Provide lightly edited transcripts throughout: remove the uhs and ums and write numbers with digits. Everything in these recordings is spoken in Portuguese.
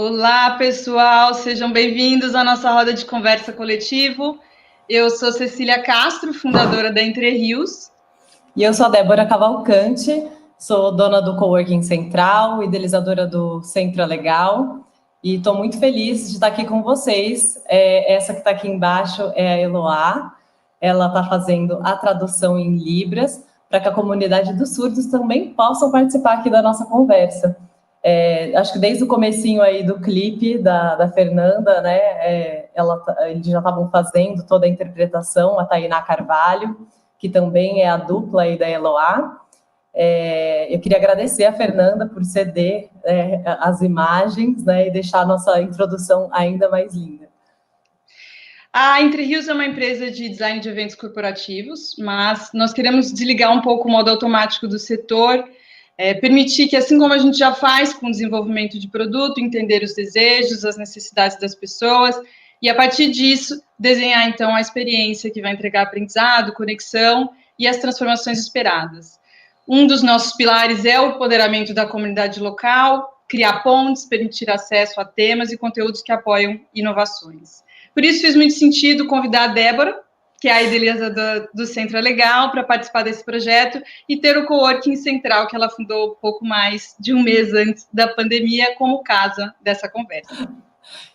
Olá, pessoal, sejam bem-vindos à nossa roda de conversa coletivo. Eu sou Cecília Castro, fundadora da Entre Rios. E eu sou a Débora Cavalcante, sou dona do Coworking Central, idealizadora do Centro Legal, e estou muito feliz de estar aqui com vocês. Essa que está aqui embaixo é a Eloá, ela está fazendo a tradução em Libras, para que a comunidade dos surdos também possam participar aqui da nossa conversa. Acho que desde o comecinho aí do clipe da Fernanda, né, eles já estavam fazendo toda a interpretação, a Tainá Carvalho, que também é a dupla aí da Eloá. Eu queria agradecer a Fernanda por ceder as imagens, né, e deixar a nossa introdução ainda mais linda. A Entre Rios é uma empresa de design de eventos corporativos, mas nós queremos desligar um pouco o modo automático do setor, permitir que, assim como a gente já faz com o desenvolvimento de produto, entender os desejos, as necessidades das pessoas, e a partir disso, desenhar então a experiência que vai entregar aprendizado, conexão e as transformações esperadas. Um dos nossos pilares é o empoderamento da comunidade local, criar pontes, permitir acesso a temas e conteúdos que apoiam inovações. Por isso fez muito sentido convidar a Débora, que é a idealizadora do Centro Legal, para participar desse projeto e ter o Coworking Central, que ela fundou pouco mais de um mês antes da pandemia, como casa dessa conversa.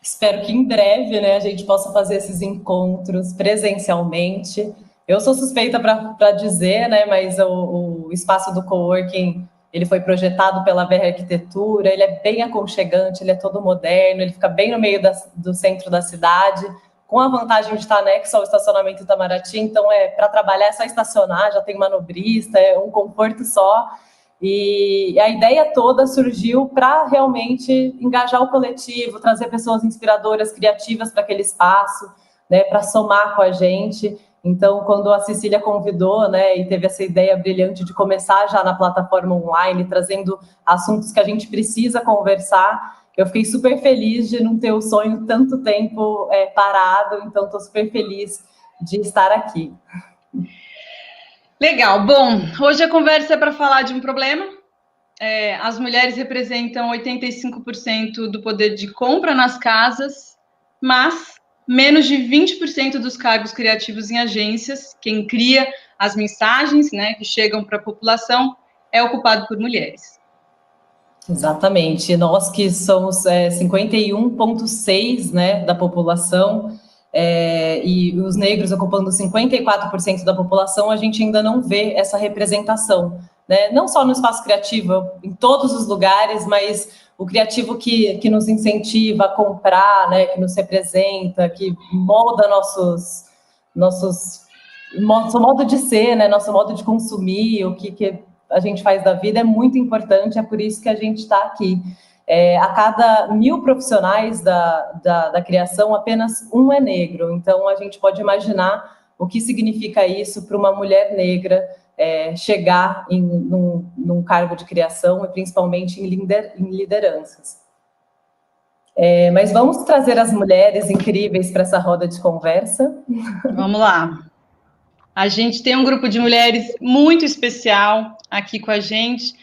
Espero que em breve, né, a gente possa fazer esses encontros presencialmente. Eu sou suspeita para dizer, né, mas o espaço do coworking, ele foi projetado pela VR Arquitetura, ele é bem aconchegante, ele é todo moderno, ele fica bem no meio do centro da cidade, com a vantagem de estar anexo ao estacionamento Itamaraty, então para trabalhar é só estacionar, já tem manobrista, é um conforto só. E a ideia toda surgiu para realmente engajar o coletivo, trazer pessoas inspiradoras, criativas para aquele espaço, né, para somar com a gente. Então, quando a Cecília convidou, né, e teve essa ideia brilhante de começar já na plataforma online, trazendo assuntos que a gente precisa conversar, eu fiquei super feliz de não ter o sonho tanto tempo parado, então estou super feliz de estar aqui. Legal. Bom, hoje a conversa é para falar de um problema. As mulheres representam 85% do poder de compra nas casas, mas menos de 20% dos cargos criativos em agências, quem cria as mensagens, né, que chegam para a população, é ocupado por mulheres. Exatamente. Nós que somos 51,6%, né, da população, e os negros ocupando 54% da população, a gente ainda não vê essa representação, né? Não só no espaço criativo, em todos os lugares, mas o criativo que nos incentiva a comprar, né, que nos representa, que molda nosso modo de ser, né, nosso modo de consumir, o que a gente faz da vida é muito importante, é por isso que a gente está aqui. A cada 1.000 profissionais da criação, apenas um é negro. Então, a gente pode imaginar o que significa isso para uma mulher negra chegar num cargo de criação e principalmente em lideranças. Mas vamos trazer as mulheres incríveis para essa roda de conversa. Vamos lá. A gente tem um grupo de mulheres muito especial aqui com a gente,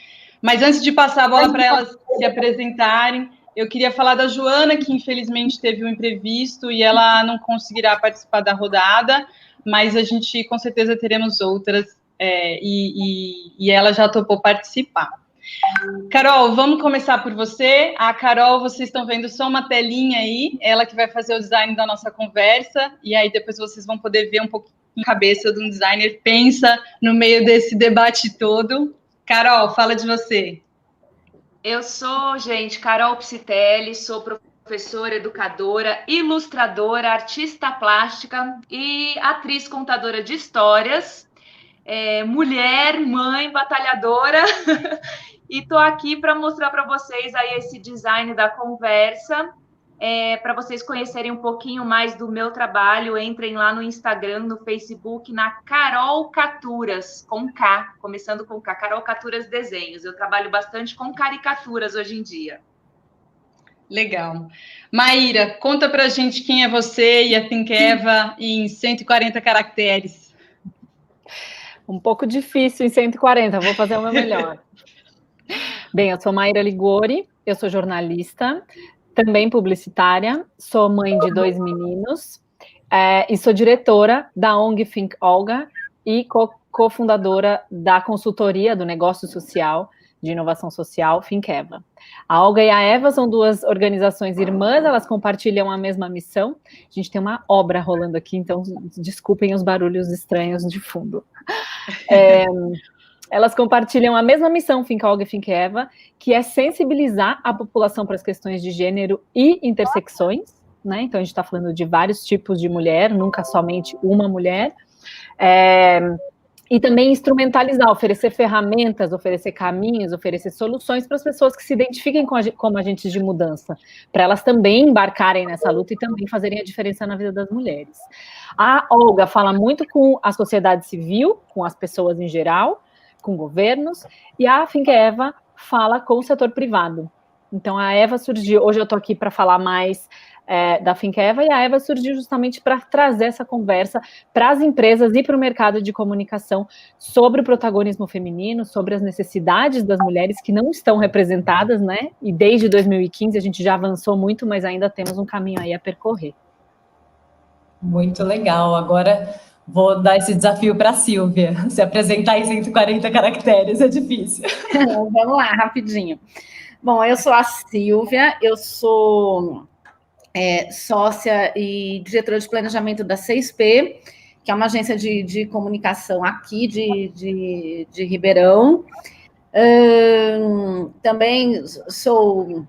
mas antes de passar a bola para elas se apresentarem, eu queria falar da Joana, que infelizmente teve um imprevisto e ela não conseguirá participar da rodada, mas a gente com certeza teremos outras e ela já topou participar. Carol, vamos começar por você. A Carol, vocês estão vendo só uma telinha aí, ela que vai fazer o design da nossa conversa, e aí depois vocês vão poder ver um pouquinho a cabeça de um designer pensa no meio desse debate todo. Carol, fala de você. Eu sou, gente, Carol Psitelli, sou professora, educadora, ilustradora, artista plástica e atriz contadora de histórias, mulher, mãe, batalhadora, e tô aqui para mostrar para vocês aí esse design da conversa. Para vocês conhecerem um pouquinho mais do meu trabalho, entrem lá no Instagram, no Facebook, na Carol Caturas, com K, começando com K, Carol Caturas Desenhos. Eu trabalho bastante com caricaturas hoje em dia. Legal. Maíra, conta pra gente quem é você e a Think Eva em 140 caracteres. Um pouco difícil em 140, vou fazer o meu melhor. Bem, eu sou Maíra Ligori, eu sou jornalista, também publicitária, sou mãe de 2 meninos, e sou diretora da ONG Think Olga e cofundadora da consultoria do negócio social, de inovação social, Think Eva. A Olga e a Eva são 2 organizações irmãs, elas compartilham a mesma missão. A gente tem uma obra rolando aqui, então desculpem os barulhos estranhos de fundo. Elas compartilham a mesma missão, Think Olga e Think Eva, que é sensibilizar a população para as questões de gênero e intersecções, né? Então a gente está falando de vários tipos de mulher, nunca somente uma mulher. E também instrumentalizar, oferecer ferramentas, oferecer caminhos, oferecer soluções para as pessoas que se identifiquem como agentes de mudança, para elas também embarcarem nessa luta e também fazerem a diferença na vida das mulheres. A Olga fala muito com a sociedade civil, com as pessoas em geral, com governos, e a Think Eva fala com o setor privado. Então a Eva surgiu, hoje eu estou aqui para falar mais da Think Eva, e a Eva surgiu justamente para trazer essa conversa para as empresas e para o mercado de comunicação sobre o protagonismo feminino, sobre as necessidades das mulheres que não estão representadas, né? E desde 2015 a gente já avançou muito, mas ainda temos um caminho aí a percorrer. Muito legal. Agora vou dar esse desafio para a Silvia. Se apresentar em 140 caracteres é difícil. Vamos lá, rapidinho. Bom, eu sou a Silvia, eu sou sócia e diretora de planejamento da 6P, que é uma agência de comunicação aqui de Ribeirão. Também sou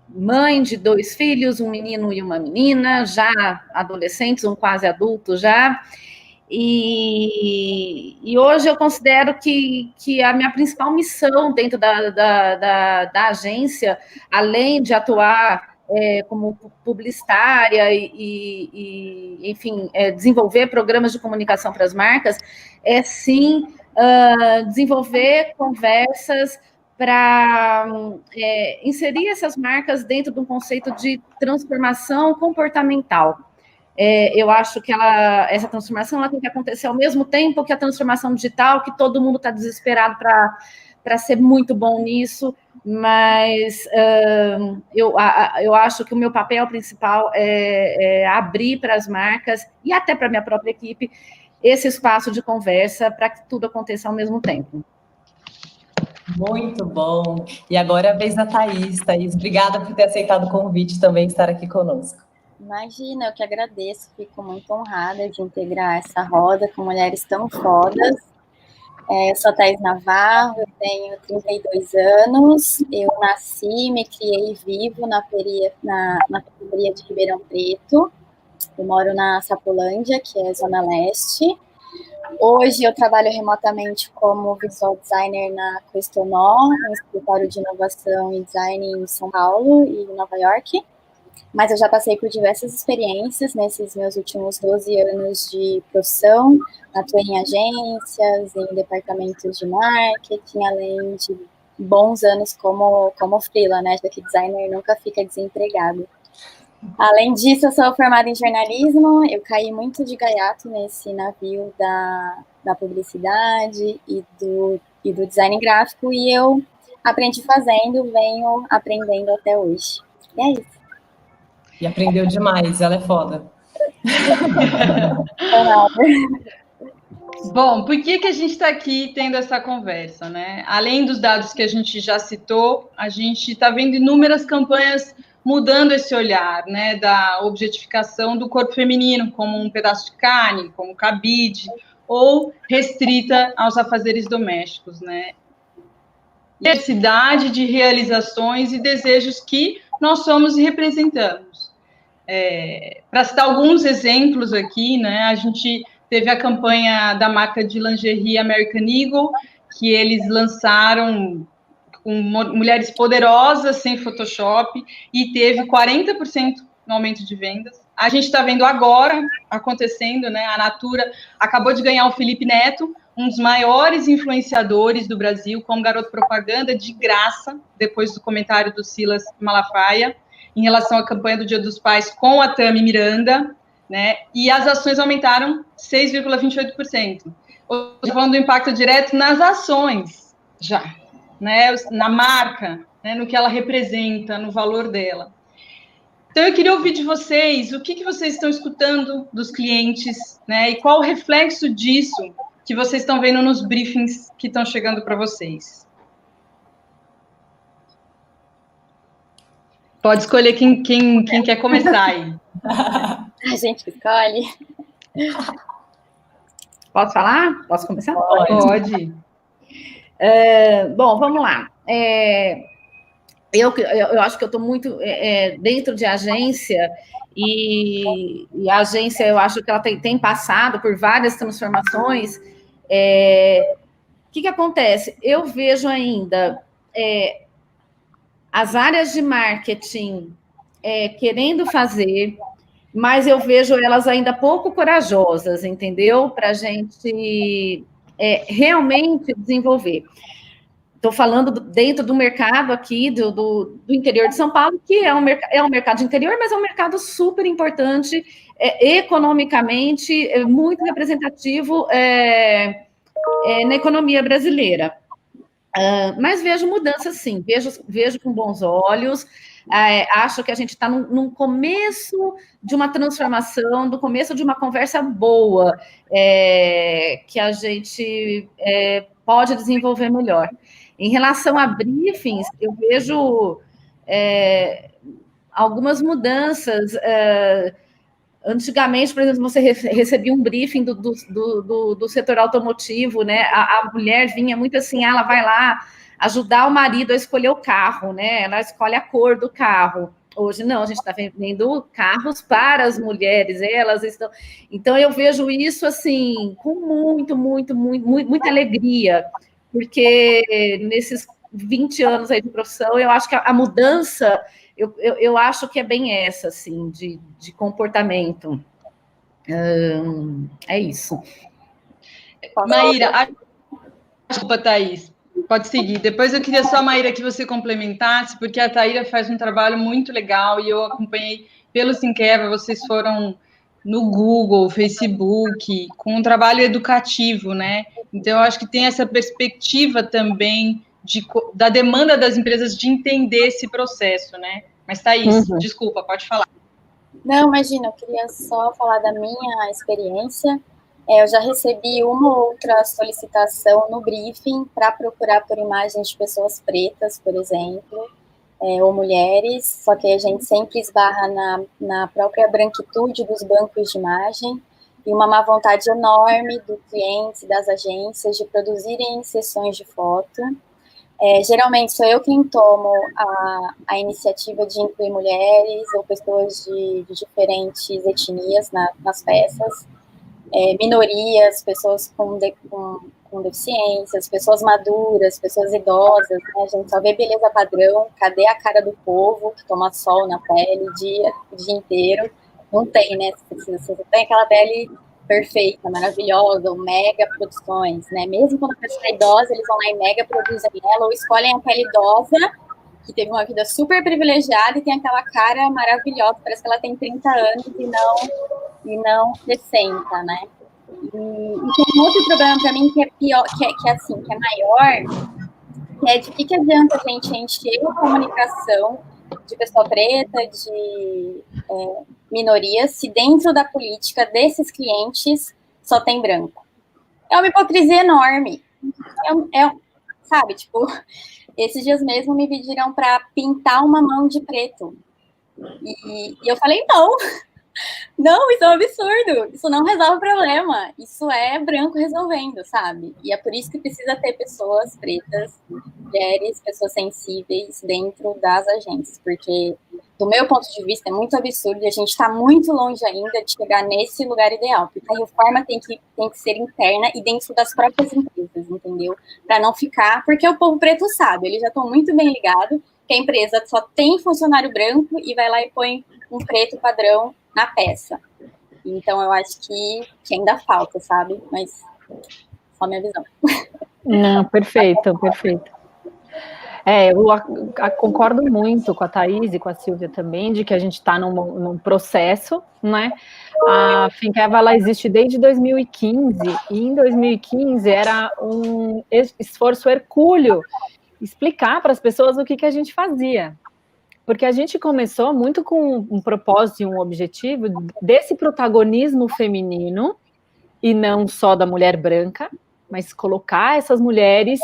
mãe de 2 filhos, um menino e uma menina, já adolescentes, um quase adulto já. E hoje eu considero que a minha principal missão dentro da agência, além de atuar como publicitária e enfim, desenvolver programas de comunicação para as marcas, é sim desenvolver conversas para inserir essas marcas dentro de um conceito de transformação comportamental. Eu acho que essa transformação ela tem que acontecer ao mesmo tempo que a transformação digital, que todo mundo está desesperado para ser muito bom nisso, mas eu acho que o meu papel principal é abrir para as marcas e até para a minha própria equipe esse espaço de conversa para que tudo aconteça ao mesmo tempo. Muito bom. E agora é a vez da Thaís. Thaís, obrigada por ter aceitado o convite também estar aqui conosco. Imagina, eu que agradeço, fico muito honrada de integrar essa roda com mulheres tão fodas. Eu sou a Thaís Navarro, eu tenho 32 anos, eu nasci, me criei e vivo na periferia de Ribeirão Preto, eu moro na Sapolândia, que é Zona Leste. Hoje eu trabalho remotamente como visual designer na Questonó, um escritório de inovação e design em São Paulo e em Nova York. Mas eu já passei por diversas experiências nesses meus últimos 12 anos de profissão. Atuei em agências, em departamentos de marketing, além de bons anos como freela, né? Já que designer nunca fica desempregado. Além disso, eu sou formada em jornalismo. Eu caí muito de gaiato nesse navio da publicidade e do design gráfico. E eu aprendi fazendo, venho aprendendo até hoje. E é isso. E aprendeu demais, ela é foda. Bom, por que a gente está aqui tendo essa conversa, né? Além dos dados que a gente já citou, a gente está vendo inúmeras campanhas mudando esse olhar, né, da objetificação do corpo feminino como um pedaço de carne, como cabide, ou restrita aos afazeres domésticos, né? Diversidade de realizações e desejos que nós somos e representamos. Para citar alguns exemplos aqui, né, a gente teve a campanha da marca de lingerie American Eagle, que eles lançaram com mulheres poderosas, sem Photoshop, e teve 40% no aumento de vendas. A gente está vendo agora acontecendo, né? A Natura acabou de ganhar o Felipe Neto, um dos maiores influenciadores do Brasil, como garoto propaganda, de graça, depois do comentário do Silas Malafaia, em relação à campanha do Dia dos Pais com a Tami Miranda, né? E as ações aumentaram 6,28%. Estou falando do impacto direto nas ações, já, né? Na marca, né? No que ela representa, no valor dela. Então, eu queria ouvir de vocês o que vocês estão escutando dos clientes, né? E qual o reflexo disso que vocês estão vendo nos briefings que estão chegando para vocês. Pode escolher quem quer começar aí. A gente escolhe. Posso falar? Posso começar? Pode. Bom, vamos lá. Eu acho que eu estou muito dentro de agência, e a agência, eu acho que ela tem passado por várias transformações. O que acontece? Eu vejo ainda as áreas de marketing querendo fazer, mas eu vejo elas ainda pouco corajosas, entendeu? Para a gente realmente desenvolver. Estou falando dentro do mercado aqui, do interior de São Paulo, que é um mercado de interior, mas é um mercado super importante, economicamente, muito representativo na economia brasileira. Mas vejo mudanças, sim, vejo com bons olhos. Acho que a gente está num começo de uma transformação, do começo de uma conversa boa, que a gente pode desenvolver melhor. Em relação a briefings, eu vejo algumas mudanças. Antigamente, por exemplo, você recebia um briefing do setor automotivo, né? A mulher vinha muito assim, ela vai lá ajudar o marido a escolher o carro, né? Ela escolhe a cor do carro. Hoje não, a gente está vendendo carros para as mulheres, elas estão. Então eu vejo isso assim com muita alegria, porque nesses 20 anos aí de profissão, eu acho que a mudança, eu acho que é bem essa, assim, de comportamento. É isso. Maíra, desculpa, Thaís, pode seguir. Depois eu queria só, Maíra, que você complementasse, porque a Thaíra faz um trabalho muito legal e eu acompanhei pelo Finceva, vocês foram no Google, Facebook, com um trabalho educativo, né? Então, eu acho que tem essa perspectiva também da demanda das empresas de entender esse processo, né? Mas, Thaís, desculpa, pode falar. Não, imagina, eu queria só falar da minha experiência. Eu já recebi uma ou outra solicitação no briefing para procurar por imagens de pessoas pretas, por exemplo, ou mulheres, só que a gente sempre esbarra na própria branquitude dos bancos de imagem e uma má vontade enorme do cliente e das agências de produzirem sessões de foto. Geralmente sou eu quem tomo a iniciativa de incluir mulheres ou pessoas de diferentes etnias nas peças, minorias, pessoas com deficiências, pessoas maduras, pessoas idosas, né? A gente só vê beleza padrão, cadê a cara do povo que toma sol na pele o dia inteiro? Não tem, né? Você tem aquela pele perfeita, maravilhosa, ou mega produções, né? Mesmo quando a pessoa é idosa, eles vão lá e mega produzem ela, ou escolhem a pele idosa, que teve uma vida super privilegiada e tem aquela cara maravilhosa, parece que ela tem 30 anos e não 60, né? E tem um outro problema para mim que é pior, que é maior, que é de que adianta a gente encher a comunicação de pessoa preta, de minorias, se dentro da política desses clientes só tem branco. É uma hipocrisia enorme. Sabe, tipo, esses dias mesmo me pediram para pintar uma mão de preto. E eu falei, não, isso é um absurdo, isso não resolve o problema, isso é branco resolvendo, sabe? E é por isso que precisa ter pessoas pretas, mulheres, pessoas sensíveis dentro das agências, porque, do meu ponto de vista, é muito absurdo e a gente está muito longe ainda de chegar nesse lugar ideal, porque a reforma tem que ser interna e dentro das próprias empresas, entendeu? Para não ficar, porque o povo preto sabe, eles já estão muito bem ligados que a empresa só tem funcionário branco e vai lá e põe um preto padrão na peça. Então, eu acho que ainda falta, sabe? Mas só minha visão. Não, perfeito. Eu concordo muito com a Thaís e com a Silvia também, de que a gente está num processo, né? A Finceva, ela existe desde 2015, e em 2015 era um esforço hercúleo explicar para as pessoas o que a gente fazia. porque a gente começou muito com um propósito e um objetivo desse protagonismo feminino, e não só da mulher branca, mas colocar essas mulheres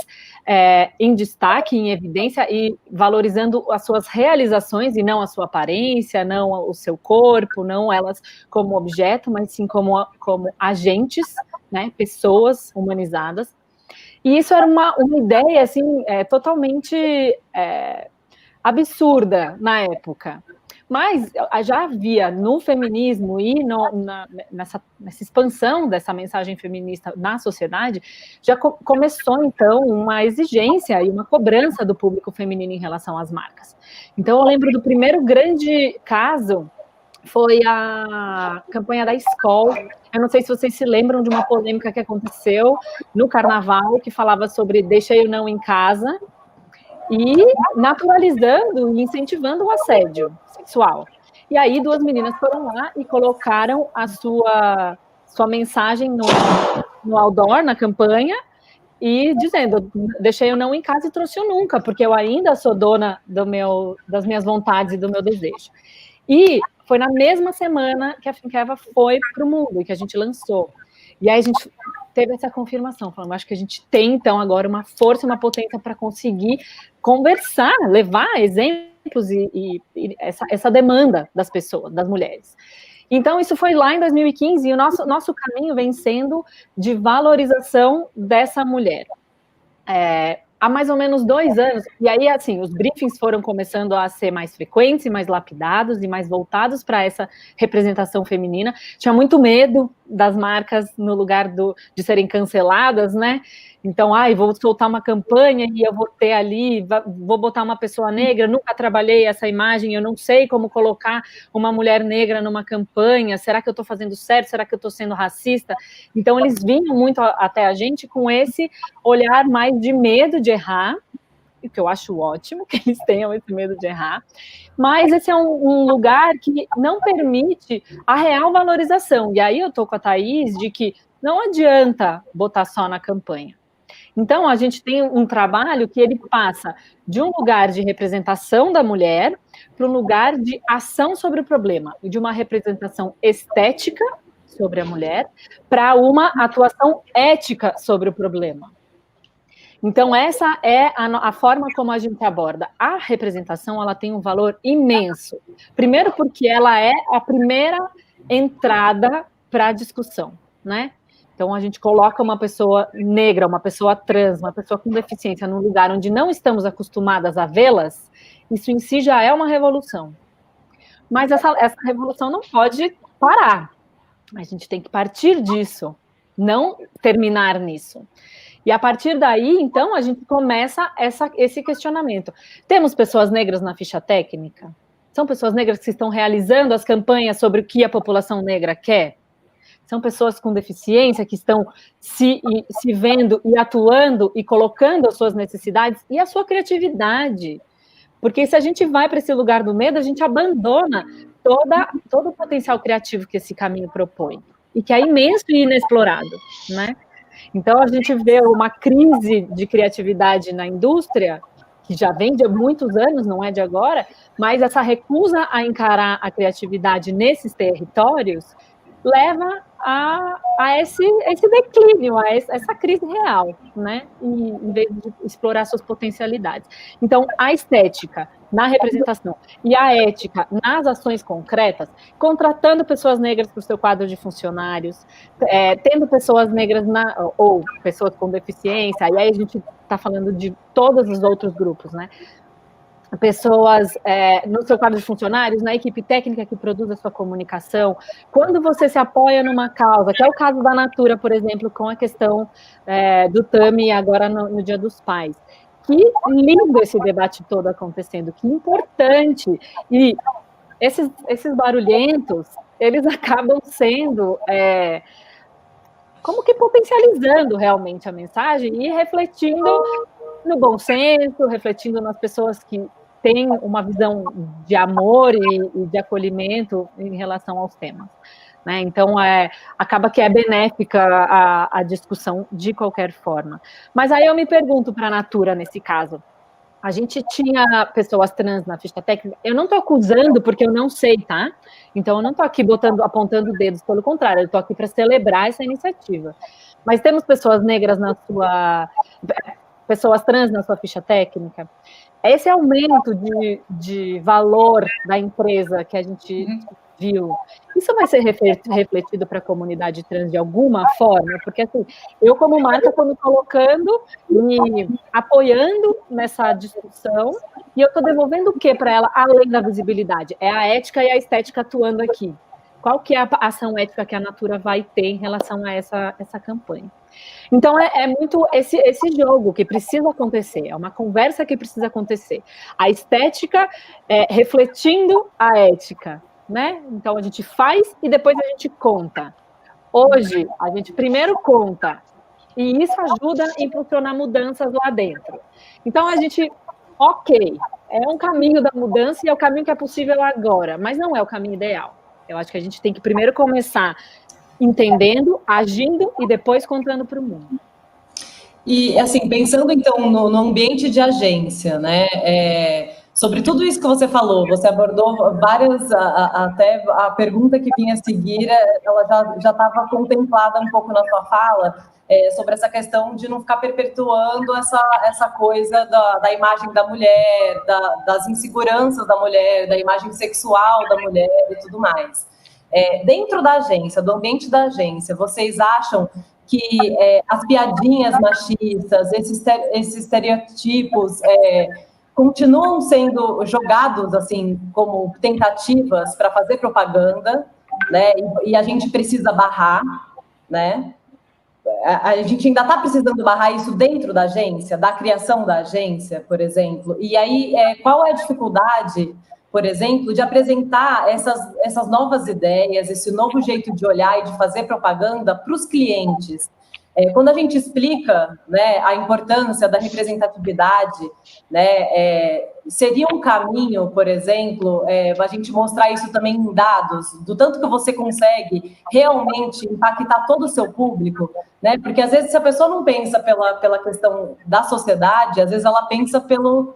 em destaque, em evidência, e valorizando as suas realizações, e não a sua aparência, não o seu corpo, não elas como objeto, mas sim como agentes, né, pessoas humanizadas. E isso era uma ideia, assim, totalmente absurda na época. Mas já havia no feminismo e nessa expansão dessa mensagem feminista na sociedade, já começou, então, uma exigência e uma cobrança do público feminino em relação às marcas. Então, eu lembro do primeiro grande caso, foi a campanha da Skol. Eu não sei se vocês se lembram de uma polêmica que aconteceu no Carnaval, que falava sobre deixa eu não em casa, e naturalizando e incentivando o assédio sexual. E aí 2 meninas foram lá e colocaram a sua mensagem no outdoor, na campanha, e dizendo, deixei eu não em casa e trouxe eu nunca, porque eu ainda sou dona das minhas vontades e do meu desejo. E foi na mesma semana que a Finkeva foi para o mundo, e que a gente lançou. E aí a gente teve essa confirmação, falando, acho que a gente tem, então, agora uma força, uma potência para conseguir conversar, levar exemplos e essa demanda das pessoas, das mulheres. Então, isso foi lá em 2015, e o nosso caminho vem sendo de valorização dessa mulher. Há mais ou menos 2 anos, e aí, assim, os briefings foram começando a ser mais frequentes e mais lapidados e mais voltados para essa representação feminina. Tinha muito medo das marcas no lugar de serem canceladas, né? Então, vou soltar uma campanha e eu vou ter ali, vou botar uma pessoa negra, nunca trabalhei essa imagem, eu não sei como colocar uma mulher negra numa campanha, será que eu estou fazendo certo, será que eu estou sendo racista? Então, eles vinham muito até a gente com esse olhar mais de medo de errar, o que eu acho ótimo, que eles tenham esse medo de errar, mas esse é um lugar que não permite a real valorização, e aí eu estou com a Thaís de que não adianta botar só na campanha. Então, a gente tem um trabalho que ele passa de um lugar de representação da mulher para um lugar de ação sobre o problema, de uma representação estética sobre a mulher para uma atuação ética sobre o problema. Então, essa é a forma como a gente aborda. A representação, ela tem um valor imenso. Primeiro porque ela é a primeira entrada para a discussão, né? Então, a gente coloca uma pessoa negra, uma pessoa trans, uma pessoa com deficiência num lugar onde não estamos acostumadas a vê-las, isso em si já é uma revolução. Mas essa revolução não pode parar. A gente tem que partir disso, não terminar nisso. E a partir daí, então, a gente começa esse questionamento. Temos pessoas negras na ficha técnica? São pessoas negras que estão realizando as campanhas sobre o que a população negra quer? São pessoas com deficiência que estão se vendo e atuando e colocando as suas necessidades e a sua criatividade. Porque se a gente vai para esse lugar do medo, a gente abandona todo o potencial criativo que esse caminho propõe. E que é imenso e inexplorado, né? Então, a gente vê uma crise de criatividade na indústria, que já vem de muitos anos, não é de agora, mas essa recusa a encarar a criatividade nesses territórios leva a esse declínio, a essa crise real, né? E, em vez de explorar suas potencialidades. Então, a estética na representação e a ética nas ações concretas, contratando pessoas negras para o seu quadro de funcionários, tendo pessoas negras ou pessoas com deficiência, e aí a gente está falando de todos os outros grupos, né? Pessoas no seu quadro de funcionários, na equipe técnica que produz a sua comunicação. Quando você se apoia numa causa, que é o caso da Natura, por exemplo, com a questão do Tami agora no Dia dos Pais. Que lindo esse debate todo acontecendo, que importante. E esses barulhentos, eles acabam sendo como que potencializando realmente a mensagem e refletindo no bom senso, refletindo nas pessoas que têm uma visão de amor e de acolhimento em relação aos temas, né? Então, acaba que é benéfica a discussão de qualquer forma. Mas aí eu me pergunto para a Natura, nesse caso, A gente tinha pessoas trans na ficha técnica. Eu não estou acusando porque eu não sei, tá? Então eu não estou aqui apontando dedos, pelo contrário, eu estou aqui para celebrar essa iniciativa. Mas temos pessoas negras pessoas trans na sua ficha técnica. Esse aumento de valor da empresa que a gente viu, isso vai ser refletido para a comunidade trans de alguma forma? Porque, assim, eu como marca estou me colocando e apoiando nessa discussão, e eu estou devolvendo o que para ela, além da visibilidade? É a ética e a estética atuando aqui. Qual que é a ação ética que a Natura vai ter em relação a essa campanha? Então, é muito esse jogo que precisa acontecer, é uma conversa que precisa acontecer. A estética refletindo a ética, né? Então, a gente faz e depois a gente conta. Hoje, a gente primeiro conta, e isso ajuda a impulsionar mudanças lá dentro. Então, a gente, é um caminho da mudança e é o caminho que é possível agora, mas não é o caminho ideal. Eu acho que a gente tem que primeiro começar entendendo, agindo e depois contando para o mundo. E, assim, pensando, então, no ambiente de agência, né, sobre tudo isso que você falou, você abordou várias, até a pergunta que vinha a seguir, ela já estava contemplada um pouco na sua fala, sobre essa questão de não ficar perpetuando essa coisa da imagem da mulher, das inseguranças da mulher, da imagem sexual da mulher e tudo mais. Dentro da agência, do ambiente da agência, vocês acham que as piadinhas machistas, esses estereotipos continuam sendo jogados assim como tentativas para fazer propaganda, né? E a gente precisa barrar, né? A gente ainda está precisando barrar isso dentro da agência, da criação da agência, por exemplo. E aí, qual é a dificuldade, por exemplo, de apresentar essas novas ideias, esse novo jeito de olhar e de fazer propaganda para os clientes? Quando a gente explica, né, a importância da representatividade, né, seria um caminho, por exemplo, a gente mostrar isso também em dados, do tanto que você consegue realmente impactar todo o seu público, né? Porque às vezes se a pessoa não pensa pela questão da sociedade, às vezes ela pensa pelo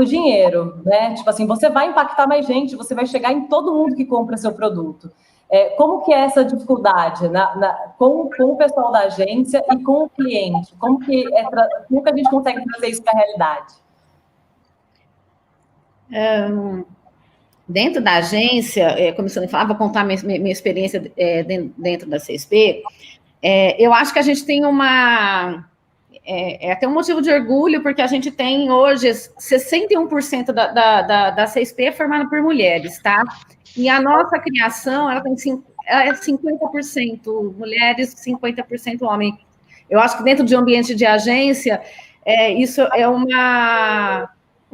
dinheiro, né? Tipo assim, você vai impactar mais gente, você vai chegar em todo mundo que compra seu produto. Como que é essa dificuldade com o pessoal da agência e com o cliente? Como que a gente consegue trazer isso para a realidade? Dentro da agência, começando a falar, vou contar minha experiência dentro da CSP, eu acho que a gente tem até um motivo de orgulho, porque a gente tem hoje 61% da CSP é formada por mulheres, tá? E a nossa criação, ela tem 50% mulheres, 50% homens. Eu acho que dentro de um ambiente de agência, isso é um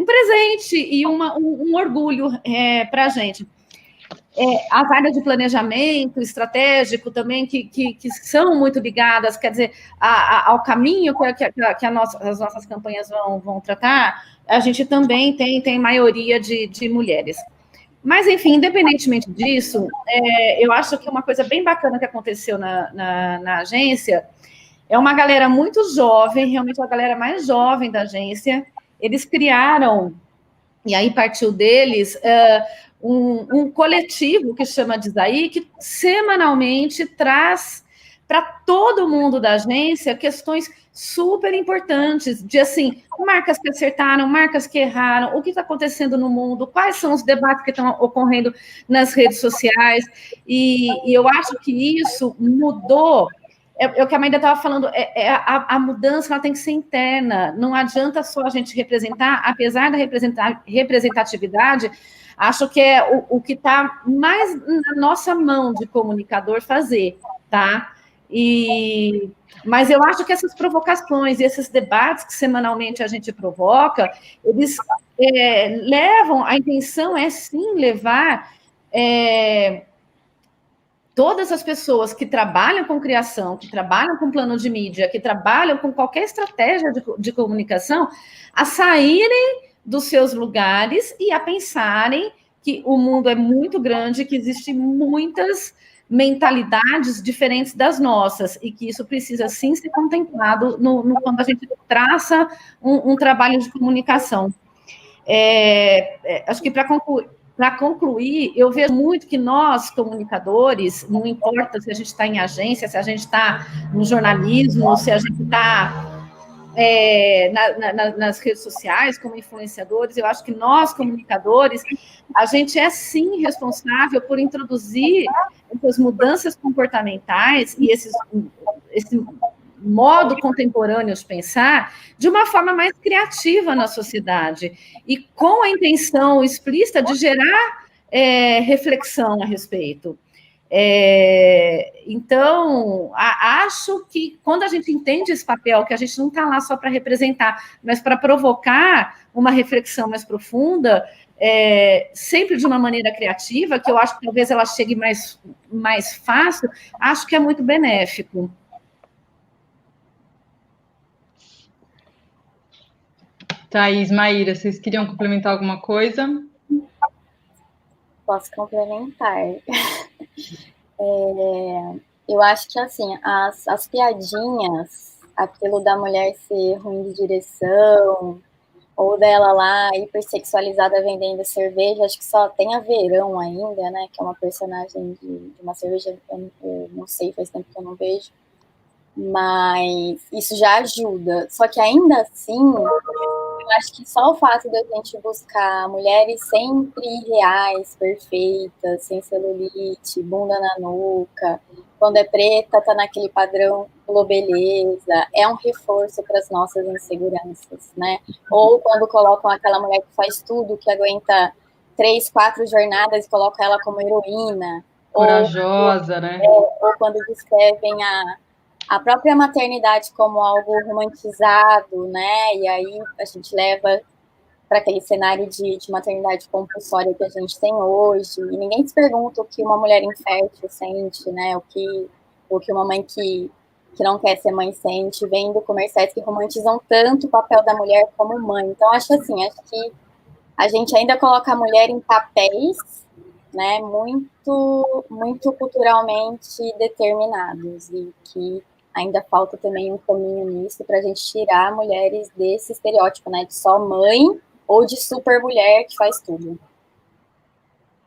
presente e um orgulho para a gente. As áreas de planejamento estratégico também, que são muito ligadas, quer dizer, ao caminho que as nossas campanhas vão tratar, a gente também tem maioria de mulheres. Mas, enfim, independentemente disso, eu acho que uma coisa bem bacana que aconteceu na agência é uma galera muito jovem, realmente a galera mais jovem da agência. Eles criaram, e aí partiu deles, um coletivo que chama Desaí, que semanalmente traz para todo mundo da agência questões super importantes, de assim, marcas que acertaram, marcas que erraram, o que está acontecendo no mundo, quais são os debates que estão ocorrendo nas redes sociais, e eu acho que isso mudou. O que a Maíra estava falando, a mudança ela tem que ser interna, não adianta só a gente representar, apesar da representatividade, acho que é o que está mais na nossa mão de comunicador fazer, tá? Mas eu acho que essas provocações e esses debates que semanalmente a gente provoca, eles levam, a intenção é sim levar todas as pessoas que trabalham com criação, que trabalham com plano de mídia, que trabalham com qualquer estratégia de comunicação, a saírem dos seus lugares e a pensarem que o mundo é muito grande, que existem muitas mentalidades diferentes das nossas, e que isso precisa, sim, ser contemplado quando a gente traça um trabalho de comunicação. Acho que para concluir, eu vejo muito que nós, comunicadores, não importa se a gente está em agência, se a gente está no jornalismo, se a gente está nas redes sociais, como influenciadores, eu acho que nós, comunicadores, a gente é, sim, responsável por introduzir essas mudanças comportamentais e esse modo contemporâneo de pensar de uma forma mais criativa na sociedade e com a intenção explícita de gerar reflexão a respeito. Então, acho que quando a gente entende esse papel, que a gente não está lá só para representar, mas para provocar uma reflexão mais profunda, sempre de uma maneira criativa, que eu acho que talvez ela chegue mais fácil, acho que é muito benéfico. Thaís, Maíra, vocês queriam complementar alguma coisa? Posso complementar. Eu acho que, assim, as piadinhas, aquilo da mulher ser ruim de direção, ou dela lá hipersexualizada vendendo cerveja, acho que só tem a Verão ainda, né, que é uma personagem de uma cerveja, eu não sei, faz tempo que eu não vejo, mas isso já ajuda. Só que ainda assim, eu acho que só o fato de a gente buscar mulheres sempre reais, perfeitas, sem celulite, bunda na nuca, quando é preta, tá naquele padrão beleza, é um reforço para as nossas inseguranças, né? Ou quando colocam aquela mulher que faz tudo, que aguenta 3, 4 jornadas e coloca ela como heroína. Corajosa, né? Ou quando descrevem a própria maternidade como algo romantizado, né? E aí a gente leva para aquele cenário de maternidade compulsória que a gente tem hoje. E ninguém se pergunta o que uma mulher infértil sente, né? O que uma mãe que não quer ser mãe sente, vendo comerciais que romantizam tanto o papel da mulher como mãe. Então, acho que a gente ainda coloca a mulher em papéis, né? Muito, muito culturalmente determinados, e que ainda falta também um caminho nisso para a gente tirar mulheres desse estereótipo, né, de só mãe ou de super mulher que faz tudo.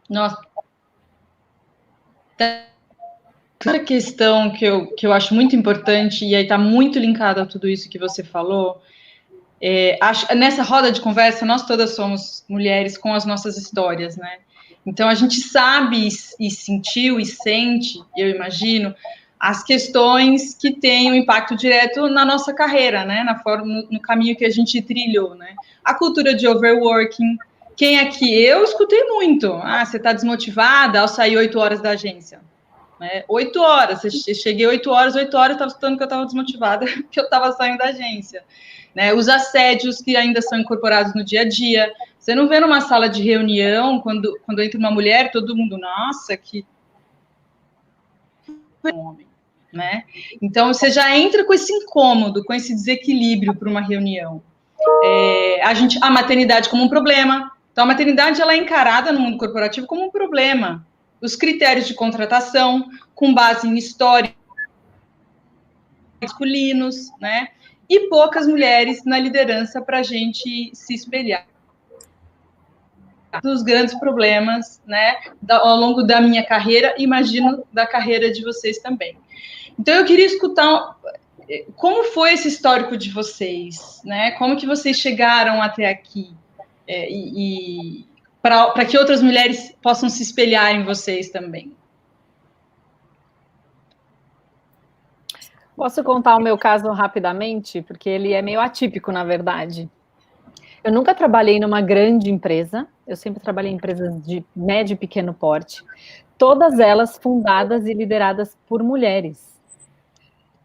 Nossa. Outra questão que eu acho muito importante, e aí está muito linkado a tudo isso que você falou, nessa roda de conversa, nós todas somos mulheres com as nossas histórias, né? Então, a gente sabe e sentiu e sente, eu imagino, as questões que têm um impacto direto na nossa carreira, né? No caminho que a gente trilhou, né? A cultura de overworking. Quem aqui? Eu escutei muito. Você está desmotivada ao sair 8 horas da agência. Né? 8 horas. Eu cheguei 8 horas, estava escutando que eu estava desmotivada, que eu estava saindo da agência. Né? Os assédios que ainda são incorporados no dia a dia. Você não vê numa sala de reunião, quando entra uma mulher, todo mundo, nossa, que homem, né? Então, você já entra com esse incômodo, com esse desequilíbrio para uma reunião. A maternidade como um problema. Então, a maternidade ela é encarada no mundo corporativo como um problema. Os critérios de contratação, com base em histórias masculinos, né? E poucas mulheres na liderança para a gente se espelhar. Dos grandes problemas, né, ao longo da minha carreira, imagino da carreira de vocês também. Então, eu queria escutar como foi esse histórico de vocês, né? Como que vocês chegaram até aqui, e para que outras mulheres possam se espelhar em vocês também. Posso contar o meu caso rapidamente? Porque ele é meio atípico, na verdade. Eu nunca trabalhei numa grande empresa, eu sempre trabalhei em empresas de médio e pequeno porte, todas elas fundadas e lideradas por mulheres.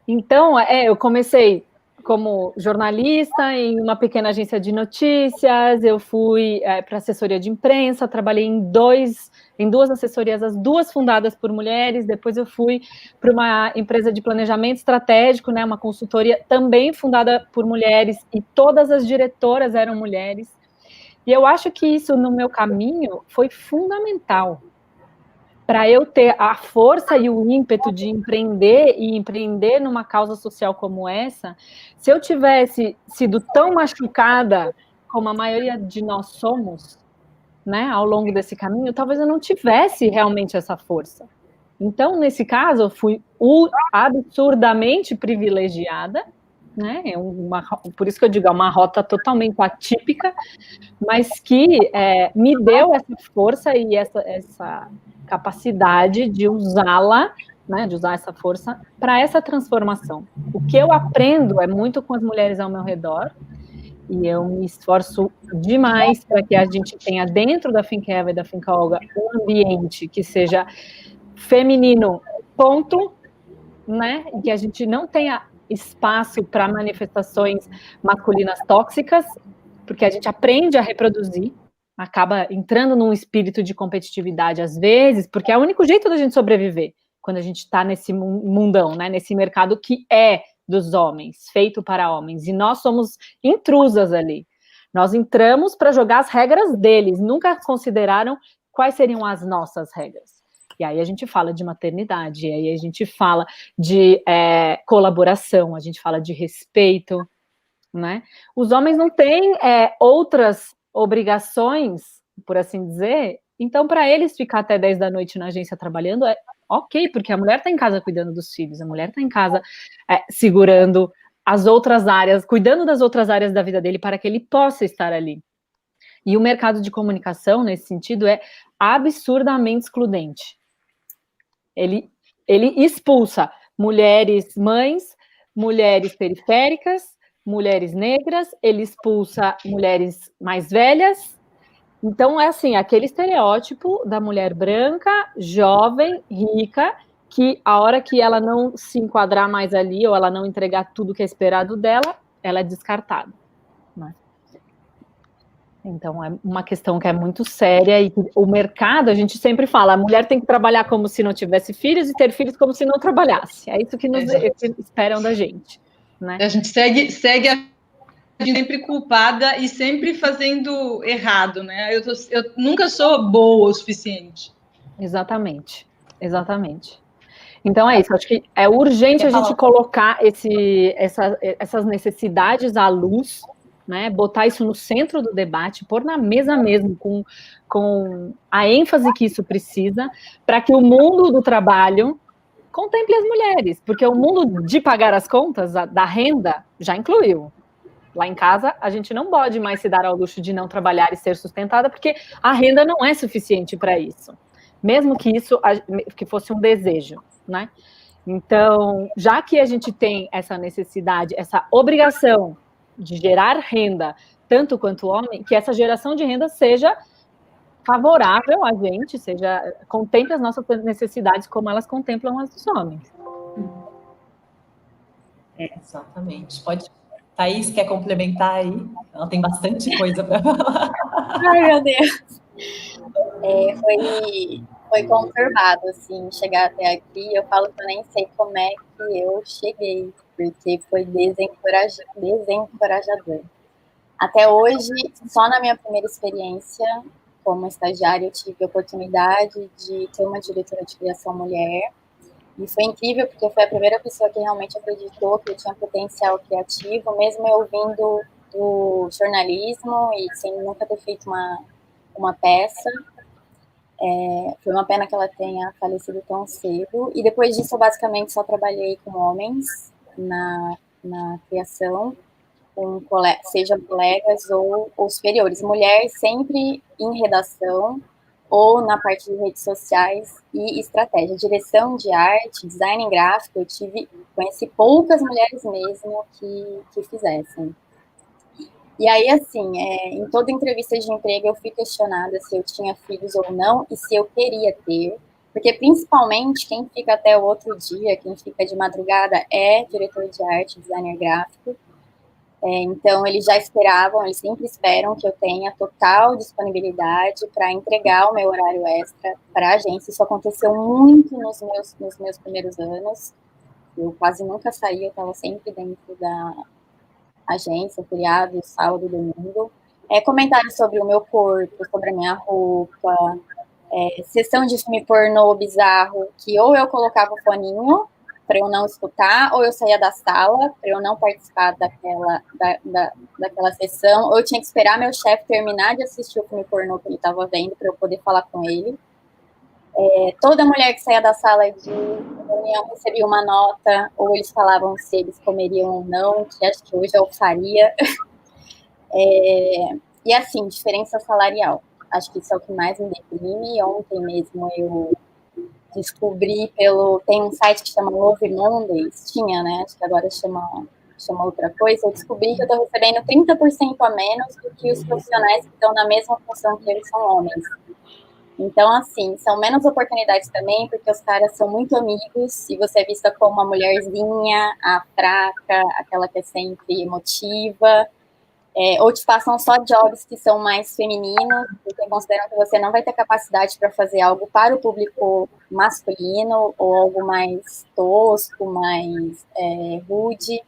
Então, eu comecei como jornalista em uma pequena agência de notícias, eu fui para assessoria de imprensa, trabalhei em duas assessorias, as duas fundadas por mulheres, depois eu fui para uma empresa de planejamento estratégico, né, uma consultoria também fundada por mulheres, e todas as diretoras eram mulheres, e eu acho que isso no meu caminho foi fundamental para eu ter a força e o ímpeto de empreender e empreender numa causa social como essa, se eu tivesse sido tão machucada como a maioria de nós somos, né, ao longo desse caminho, talvez eu não tivesse realmente essa força. Então, nesse caso, eu fui absurdamente privilegiada, né? Por isso que eu digo, é uma rota totalmente atípica, mas que me deu essa força e essa capacidade de usá-la, né? De usar essa força para essa transformação. O que eu aprendo é muito com as mulheres ao meu redor, e eu me esforço demais para que a gente tenha dentro da Finkeva e da Finkaolga um ambiente que seja feminino, ponto, né? E que a gente não tenha espaço para manifestações masculinas tóxicas, porque a gente aprende a reproduzir, acaba entrando num espírito de competitividade às vezes, porque é o único jeito da gente sobreviver quando a gente está nesse mundão, né? Nesse mercado que é dos homens, feito para homens, e nós somos intrusas ali. Nós entramos para jogar as regras deles, nunca consideraram quais seriam as nossas regras. E aí a gente fala de maternidade, e aí a gente fala de colaboração, a gente fala de respeito, né? Os homens não têm outras obrigações, por assim dizer, então para eles ficar até 10 da noite na agência trabalhando é ok, porque a mulher está em casa cuidando dos filhos, a mulher está em casa segurando as outras áreas, cuidando das outras áreas da vida dele para que ele possa estar ali. E o mercado de comunicação, nesse sentido, é absurdamente excludente. Ele expulsa mulheres mães, mulheres periféricas, mulheres negras, ele expulsa mulheres mais velhas. Então, é assim, aquele estereótipo da mulher branca, jovem, rica, que a hora que ela não se enquadrar mais ali, ou ela não entregar tudo que é esperado dela, ela é descartada, né? Então, é uma questão que é muito séria, e o mercado, a gente sempre fala, a mulher tem que trabalhar como se não tivesse filhos e ter filhos como se não trabalhasse. É isso que nos esperam da gente, né? A gente segue sempre culpada e sempre fazendo errado, né? Eu nunca sou boa o suficiente. Exatamente. Então é isso, acho que é urgente a gente colocar essas necessidades à luz, né, botar isso no centro do debate, pôr na mesa mesmo, com a ênfase que isso precisa, para que o mundo do trabalho contemple as mulheres, porque o mundo de pagar as contas, da renda, já incluiu. Lá em casa, a gente não pode mais se dar ao luxo de não trabalhar e ser sustentada, porque a renda não é suficiente para isso, mesmo que isso que fosse um desejo, né? Então, já que a gente tem essa necessidade, essa obrigação de gerar renda, tanto quanto o homem, que essa geração de renda seja favorável a gente, contemple as nossas necessidades como elas contemplam as dos homens. Exatamente. Thaís, quer complementar aí? Ela tem bastante coisa para falar. Ai, meu Deus. Foi conturbado, assim, chegar até aqui. Eu falo que eu nem sei como é que eu cheguei, porque foi desencorajador. Até hoje, só na minha primeira experiência como estagiária, eu tive a oportunidade de ter uma diretora de criação mulher. E foi incrível, porque foi a primeira pessoa que realmente acreditou que eu tinha potencial criativo, mesmo eu vindo do jornalismo e sem nunca ter feito uma peça. Foi uma pena que ela tenha falecido tão cedo. E depois disso, eu basicamente só trabalhei com homens na criação, sejam colegas ou superiores. Mulher sempre em redação ou na parte de redes sociais e estratégia. Direção de arte, design gráfico, conheci poucas mulheres mesmo que fizessem. E aí, assim, em toda entrevista de emprego eu fui questionada se eu tinha filhos ou não e se eu queria ter, porque principalmente quem fica até o outro dia, quem fica de madrugada é diretor de arte, designer gráfico. Então, eles já esperavam, eles sempre esperam que eu tenha total disponibilidade para entregar o meu horário extra para a agência. Isso aconteceu muito nos meus primeiros anos. Eu quase nunca saía, eu estava sempre dentro da agência, feriado, sábado, domingo. Comentários sobre o meu corpo, sobre a minha roupa, sessão de filme pornô bizarro, que ou eu colocava o foninho para eu não escutar, ou eu saía da sala para eu não participar daquela sessão, ou eu tinha que esperar meu chefe terminar de assistir o filme pornô que ele estava vendo para eu poder falar com ele. Toda mulher que saía da sala de reunião recebia uma nota, ou eles falavam se eles comeriam ou não, que acho que hoje eu faria. E assim, diferença salarial. Acho que isso é o que mais me deprime. Ontem mesmo eu descobri tem um site que chama Love Mondays, tinha, né? Acho que agora chama outra coisa. Eu descobri que eu estou recebendo 30% a menos do que os profissionais que estão na mesma função que eu, são homens. Então, assim, são menos oportunidades também, porque os caras são muito amigos, e você é vista como uma mulherzinha, a fraca, aquela que é sempre emotiva, ou te passam só jobs que são mais femininos, porque consideram que você não vai ter capacidade para fazer algo para o público masculino, ou algo mais tosco, mais rude.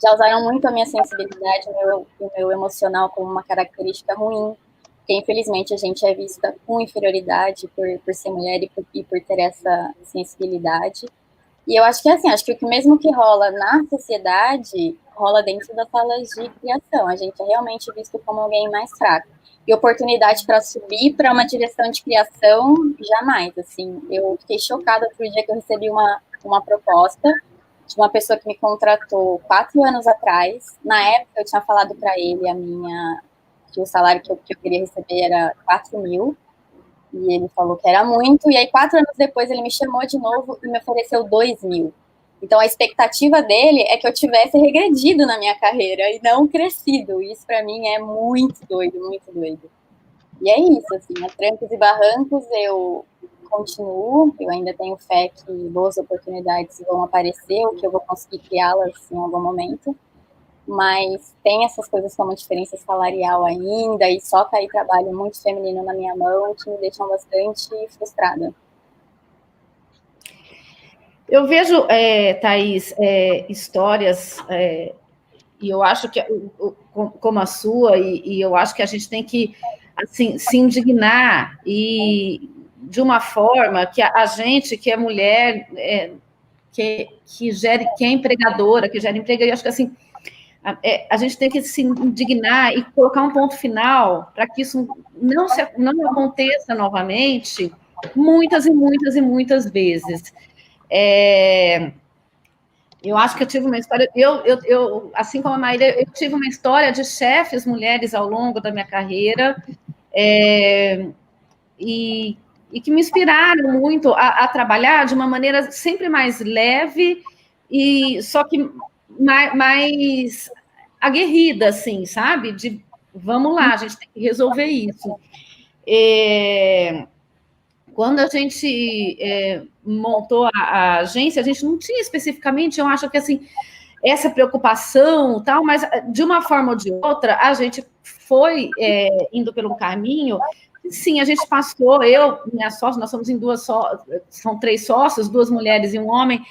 Já usaram muito a minha sensibilidade, o meu emocional como uma característica ruim, porque infelizmente a gente é vista com inferioridade por ser mulher e por ter essa sensibilidade. E eu acho que assim, acho que o mesmo que rola na sociedade, rola dentro das salas de criação. A gente é realmente visto como alguém mais fraco. E oportunidade para subir para uma direção de criação, jamais. Assim, eu fiquei chocada outro dia que eu recebi uma proposta de uma pessoa que me contratou 4 anos atrás. Na época, eu tinha falado para ele que o salário que eu queria receber era 4 mil. E ele falou que era muito, e aí 4 anos depois ele me chamou de novo e me ofereceu 2 mil. Então a expectativa dele é que eu tivesse regredido na minha carreira e não crescido. Isso para mim é muito doido, muito doido. E é isso, assim, a trancos e barrancos eu continuo, eu ainda tenho fé que boas oportunidades vão aparecer, ou que eu vou conseguir criá-las em algum momento. Mas tem essas coisas como diferença salarial ainda, e só cair trabalho muito feminino na minha mão, que me deixam bastante frustrada. Eu vejo, Thaís, histórias, e eu acho que, como a sua, e eu acho que a gente tem que, assim, se indignar, e de uma forma que a gente, que é mulher, que é empregadora, que gera emprego, eu acho que, assim, a gente tem que se indignar e colocar um ponto final para que isso não aconteça novamente muitas e muitas e muitas vezes. Eu acho que eu tive uma história, assim como a Maíra, eu tive uma história de chefes mulheres ao longo da minha carreira, e que me inspiraram muito a trabalhar de uma maneira sempre mais leve, e só que mais aguerrida, assim, sabe? De vamos lá, a gente tem que resolver isso. Quando a gente montou a agência, a gente não tinha especificamente, eu acho que assim, essa preocupação, tal, mas de uma forma ou de outra, a gente foi indo pelo caminho. Sim, a gente passou, minha sócia, nós somos em são 3 sócios, 2 mulheres e um homem.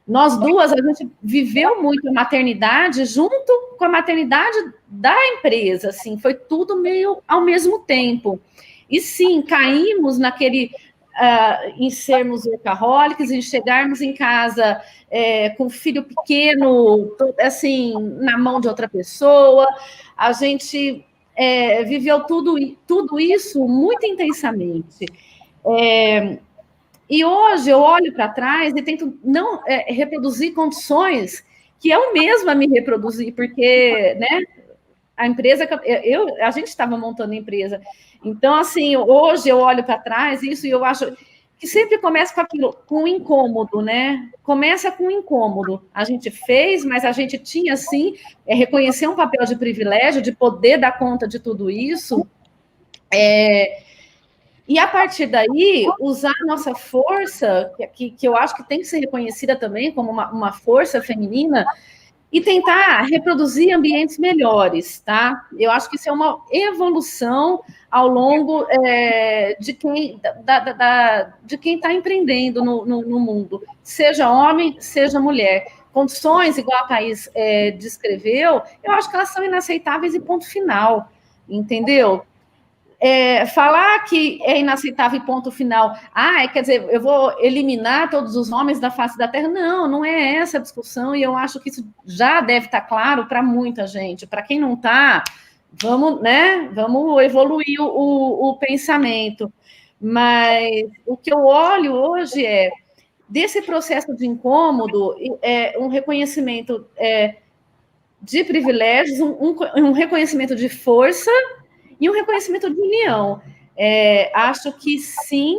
Nós duas, a gente viveu muito a maternidade junto com a maternidade da empresa, assim, foi tudo meio ao mesmo tempo. E sim, caímos naquele, em sermos workaholics, em chegarmos em casa com filho pequeno, assim, na mão de outra pessoa. A gente viveu tudo isso muito intensamente. E hoje eu olho para trás e tento não reproduzir condições que eu mesma me reproduzir, porque, né, a empresa a gente estava montando a empresa. Então, assim, hoje eu olho para trás e eu acho que sempre começa com aquilo, com o incômodo, né? Começa com o incômodo. A gente fez, mas a gente tinha, sim, reconhecer um papel de privilégio, de poder dar conta de tudo isso. E, a partir daí, usar a nossa força, que eu acho que tem que ser reconhecida também como uma força feminina, e tentar reproduzir ambientes melhores, tá? Eu acho que isso é uma evolução ao longo de quem está empreendendo no mundo, seja homem, seja mulher. Condições, igual a Thaís descreveu, eu acho que elas são inaceitáveis e ponto final, entendeu? falar que é inaceitável e ponto final, quer dizer, eu vou eliminar todos os homens da face da Terra. Não, não é essa a discussão, e eu acho que isso já deve estar claro para muita gente. Para quem não está, vamos evoluir o pensamento. Mas o que eu olho hoje desse processo de incômodo, um reconhecimento de privilégios, um reconhecimento de força e um reconhecimento de união. Acho que sim,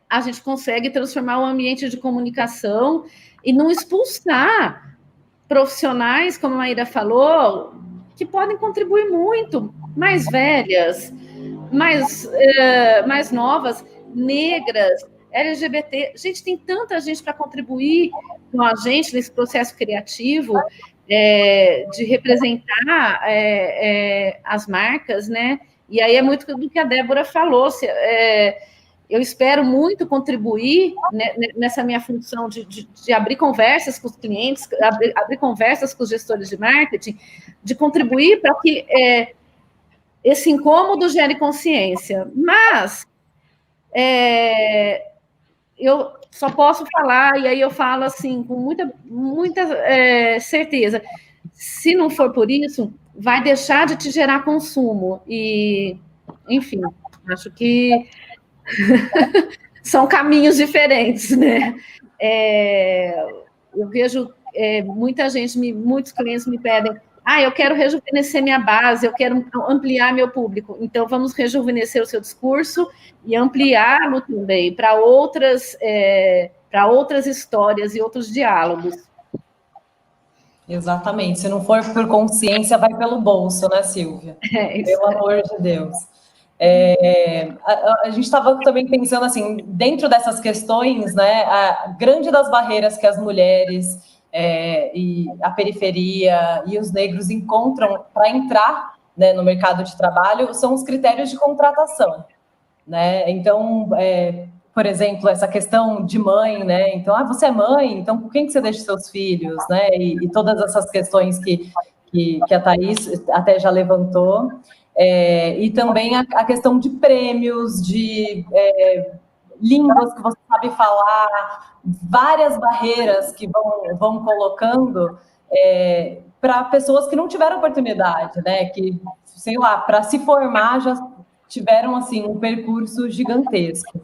a gente consegue transformar o ambiente de comunicação e não expulsar profissionais, como a Maíra falou, que podem contribuir muito, mais velhas, mais novas, negras, LGBT. Gente, tem tanta gente para contribuir com a gente nesse processo criativo, de representar as marcas, né? E aí é muito do que a Débora falou. Eu espero muito contribuir, né, nessa minha função de abrir conversas com os clientes, abrir conversas com os gestores de marketing, de contribuir para que esse incômodo gere consciência. Mas eu só posso falar, e aí eu falo assim, com muita certeza, se não for por isso, vai deixar de te gerar consumo. E, enfim, acho que são caminhos diferentes, né? Eu vejo muita gente, muitos clientes me pedem, eu quero rejuvenescer minha base, eu quero ampliar meu público. Então, vamos rejuvenescer o seu discurso e ampliá-lo também para outras histórias e outros diálogos. Exatamente. Se não for por consciência, vai pelo bolso, né, Silvia? Pelo amor de Deus. A gente estava também pensando assim, dentro dessas questões, né, a grande das barreiras que as mulheres e a periferia e os negros encontram para entrar, né, no mercado de trabalho são os critérios de contratação, né? Então, por exemplo, essa questão de mãe, né? Então, você é mãe, então com quem que você deixa seus filhos, né? E todas essas questões que a Thaís até já levantou. E também a questão de prêmios, de línguas que você sabe falar, várias barreiras que vão colocando para pessoas que não tiveram oportunidade, né? Que, sei lá, para se formar já tiveram assim um percurso gigantesco.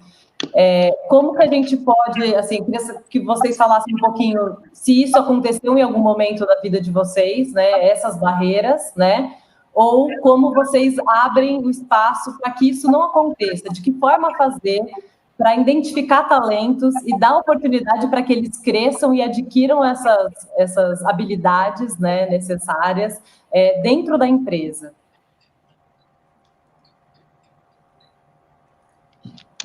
Como que a gente pode, assim, queria que vocês falassem um pouquinho se isso aconteceu em algum momento da vida de vocês, né? Essas barreiras, né? Ou como vocês abrem o espaço para que isso não aconteça, de que forma fazer para identificar talentos e dar oportunidade para que eles cresçam e adquiram essas habilidades, né, necessárias dentro da empresa.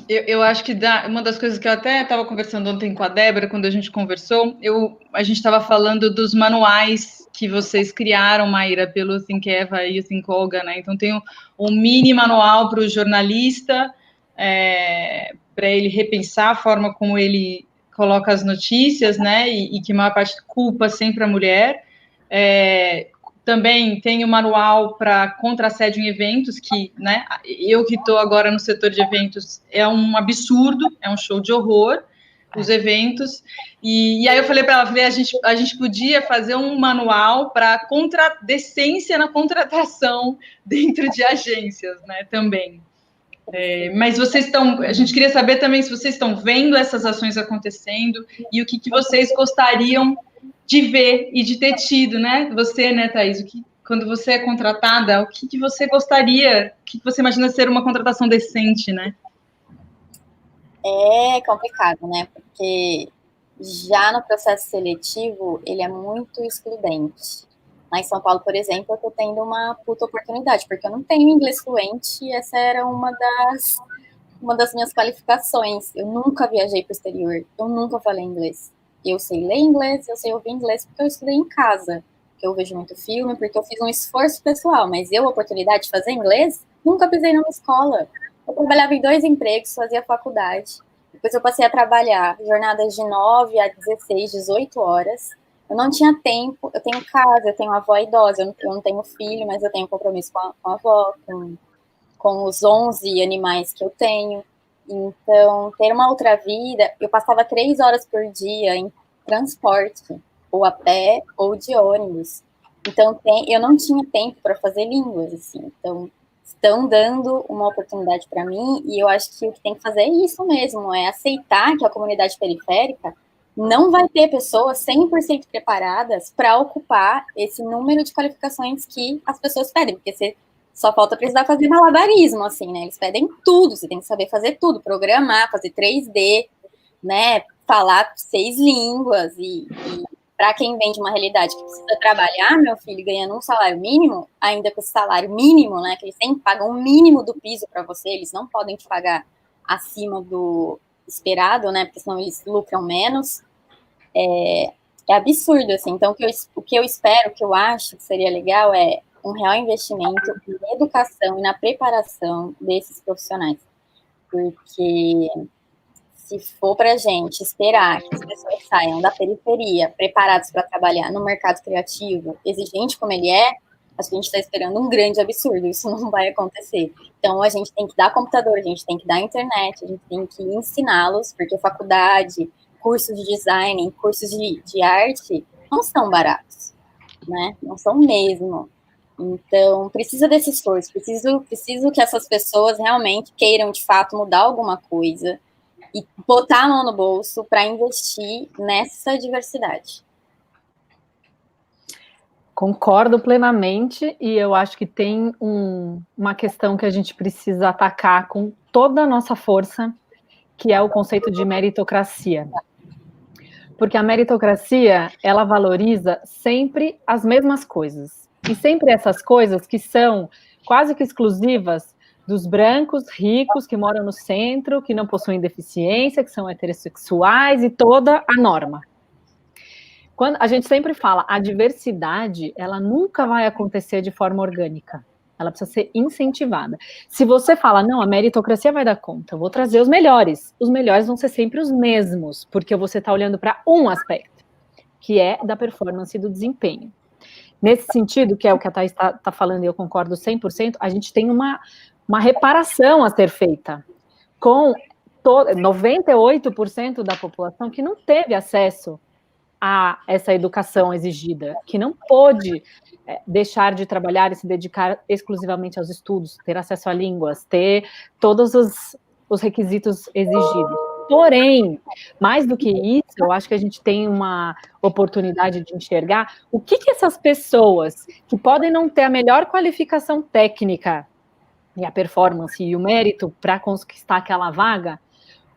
Eu acho que uma das coisas que eu até estava conversando ontem com a Débora, quando a gente conversou, a gente estava falando dos manuais que vocês criaram, Maíra, pelo Think Eva e o Think Olga, né? Então tem um mini manual para o jornalista, para ele repensar a forma como ele coloca as notícias, né? E que a maior parte culpa sempre a mulher. Também tem o manual para contra-assédio em eventos, que, né, eu que estou agora no setor de eventos, é um absurdo, é um show de horror, os eventos. E aí eu falei para ela, a gente podia fazer um manual para decência na contratação dentro de agências, né, também. Mas a gente queria saber também se vocês estão vendo essas ações acontecendo e o que vocês gostariam de ver e de ter tido, né? Você, né, Thaís? Quando você é contratada, o que você gostaria, o que você imagina ser uma contratação decente, né? É complicado, né? Porque já no processo seletivo, ele é muito excludente. Lá em São Paulo, por exemplo, eu estou tendo uma puta oportunidade, porque eu não tenho inglês fluente e essa era uma das minhas qualificações. Eu nunca viajei para o exterior, eu nunca falei inglês. Eu sei ler inglês, eu sei ouvir inglês porque eu estudei em casa, porque eu vejo muito filme, porque eu fiz um esforço pessoal, mas a oportunidade de fazer inglês, nunca pisei numa escola. Eu trabalhava em 2 empregos, fazia faculdade. Depois eu passei a trabalhar jornadas de 9 a 16, 18 horas. eu não tinha tempo, eu tenho casa, eu tenho avó idosa, eu não tenho filho, mas eu tenho compromisso com a avó, com os 11 animais que eu tenho. Então, ter uma outra vida, eu passava 3 horas por dia em transporte, ou a pé, ou de ônibus. Então, eu não tinha tempo para fazer línguas, assim. Então, estão dando uma oportunidade para mim, e eu acho que o que tem que fazer é isso mesmo, é aceitar que a comunidade periférica não vai ter pessoas 100% preparadas para ocupar esse número de qualificações que as pessoas pedem, porque você só falta precisar fazer malabarismo, assim, né? Eles pedem tudo, você tem que saber fazer tudo, programar, fazer 3D, né? Falar 6 línguas, e para quem vem de uma realidade que precisa trabalhar, meu filho, ganhando um salário mínimo, ainda com esse salário mínimo, né? Que eles sempre pagam o mínimo do piso para você, eles não podem te pagar acima do esperado, né? Porque senão eles lucram menos. É absurdo, assim. Então, o que eu espero, o que eu acho que seria legal é um real investimento na educação e na preparação desses profissionais. Porque se for para a gente esperar que as pessoas saiam da periferia preparadas para trabalhar no mercado criativo, exigente como ele é, acho que a gente está esperando um grande absurdo, isso não vai acontecer. Então, a gente tem que dar computador, a gente tem que dar internet, a gente tem que ensiná-los, porque faculdade, cursos de design, cursos de arte, não são baratos, né? Não são mesmo. Então, precisa desse esforço, preciso que essas pessoas realmente queiram, de fato, mudar alguma coisa e botar a mão no bolso para investir nessa diversidade. Concordo plenamente, e eu acho que tem uma questão que a gente precisa atacar com toda a nossa força, que é o conceito de meritocracia. Porque a meritocracia, ela valoriza sempre as mesmas coisas. E sempre essas coisas que são quase que exclusivas dos brancos, ricos, que moram no centro, que não possuem deficiência, que são heterossexuais e toda a norma. Quando a gente sempre fala, a diversidade, ela nunca vai acontecer de forma orgânica. Ela precisa ser incentivada. Se você fala, não, a meritocracia vai dar conta, eu vou trazer os melhores vão ser sempre os mesmos, porque você está olhando para um aspecto, que é da performance e do desempenho. Nesse sentido, que é o que a Thaís está falando, e eu concordo 100%, a gente tem uma reparação a ser feita com 98% da população que não teve acesso a essa educação exigida, que não pôde deixar de trabalhar e se dedicar exclusivamente aos estudos, ter acesso a línguas, ter todos os requisitos exigidos. Porém, mais do que isso, eu acho que a gente tem uma oportunidade de enxergar o que essas pessoas que podem não ter a melhor qualificação técnica e a performance e o mérito para conquistar aquela vaga,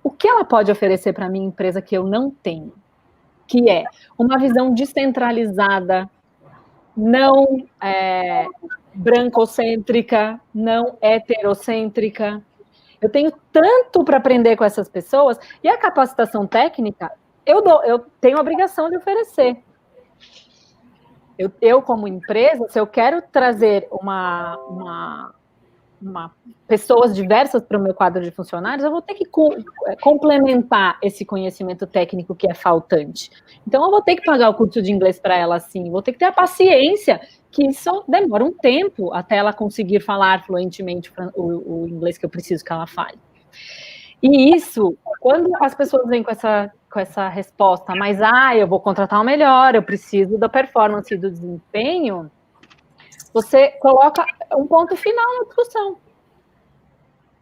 o que ela pode oferecer para a minha empresa que eu não tenho? Que é uma visão descentralizada, não brancocêntrica, não heterocêntrica. Eu tenho tanto para aprender com essas pessoas, e a capacitação técnica, eu tenho a obrigação de oferecer. Eu, como empresa, se eu quero trazer pessoas diversas para o meu quadro de funcionários, eu vou ter que complementar esse conhecimento técnico que é faltante. Então, eu vou ter que pagar o curso de inglês para ela, sim, vou ter que ter a paciência, que isso demora um tempo até ela conseguir falar fluentemente o inglês que eu preciso que ela fale. E isso, quando as pessoas vêm com essa resposta, mas eu vou contratar o melhor, eu preciso da performance e do desempenho, você coloca um ponto final na discussão.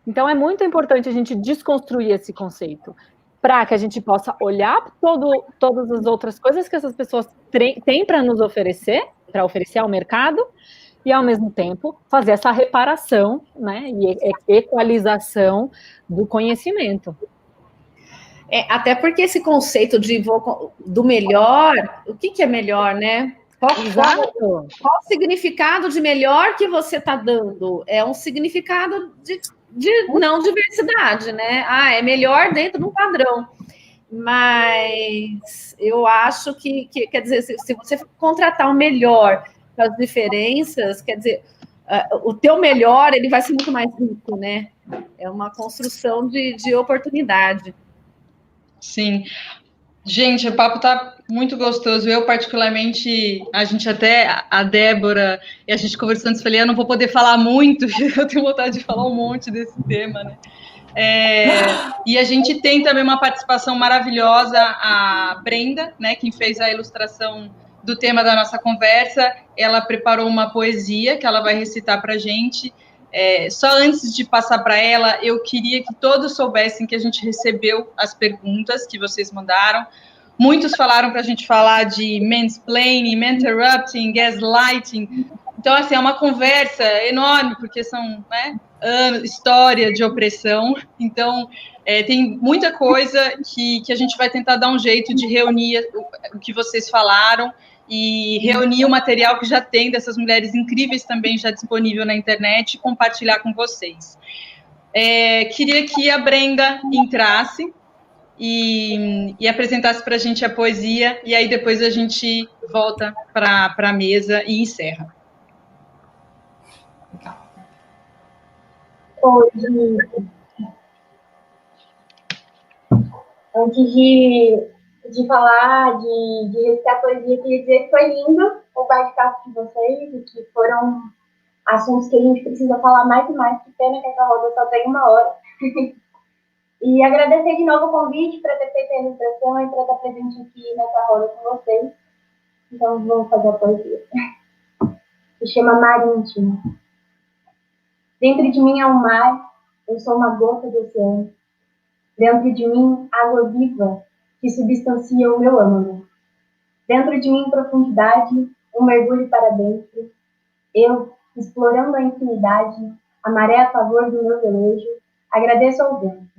Então, é muito importante a gente desconstruir esse conceito, para que a gente possa olhar todas as outras coisas que essas pessoas têm para nos oferecer, para oferecer ao mercado, e, ao mesmo tempo, fazer essa reparação, né, e equalização do conhecimento. Até porque esse conceito do melhor, o que é melhor, né? Qual o significado de melhor que você está dando? É um significado de não diversidade, né? É melhor dentro de um padrão. Mas eu acho que quer dizer, se você contratar o melhor com as diferenças, quer dizer, o teu melhor, ele vai ser muito mais rico, né? É uma construção de oportunidade. Sim. Gente, o papo tá Muito gostoso. Eu, particularmente, a Débora, e a gente conversando, eu falei, eu não vou poder falar muito, eu tenho vontade de falar um monte desse tema, né? E a gente tem também uma participação maravilhosa, a Brenda, né, quem fez a ilustração do tema da nossa conversa. Ela preparou uma poesia que ela vai recitar para a gente. Só antes de passar para ela, eu queria que todos soubessem que a gente recebeu as perguntas que vocês mandaram. Muitos falaram para a gente falar de mansplaining, interrupting, gaslighting. Então, assim, é uma conversa enorme, porque são, né, história de opressão. Então, tem muita coisa que a gente vai tentar dar um jeito de reunir o que vocês falaram e reunir o material que já tem dessas mulheres incríveis também já disponível na internet e compartilhar com vocês. Queria que a Brenda entrasse e apresentasse para a gente a poesia, e aí depois a gente volta para a mesa e encerra. Oi, antes de falar, de recitar a poesia, queria dizer que foi lindo o bate-papo com vocês e que foram assuntos que a gente precisa falar mais e mais. Que pena que essa roda só tem 1 hora. E agradecer de novo o convite para ter feito a ilustração e para estar presente aqui nessa roda com vocês. Então, vamos fazer a poesia. Se chama Mar Íntimo. Dentro de mim há um mar, eu sou uma gota do oceano. Dentro de mim, água viva que substancia o meu âmago. Dentro de mim, profundidade, um mergulho para dentro. Eu, explorando a infinidade, a maré a favor do meu velejo, agradeço ao vento.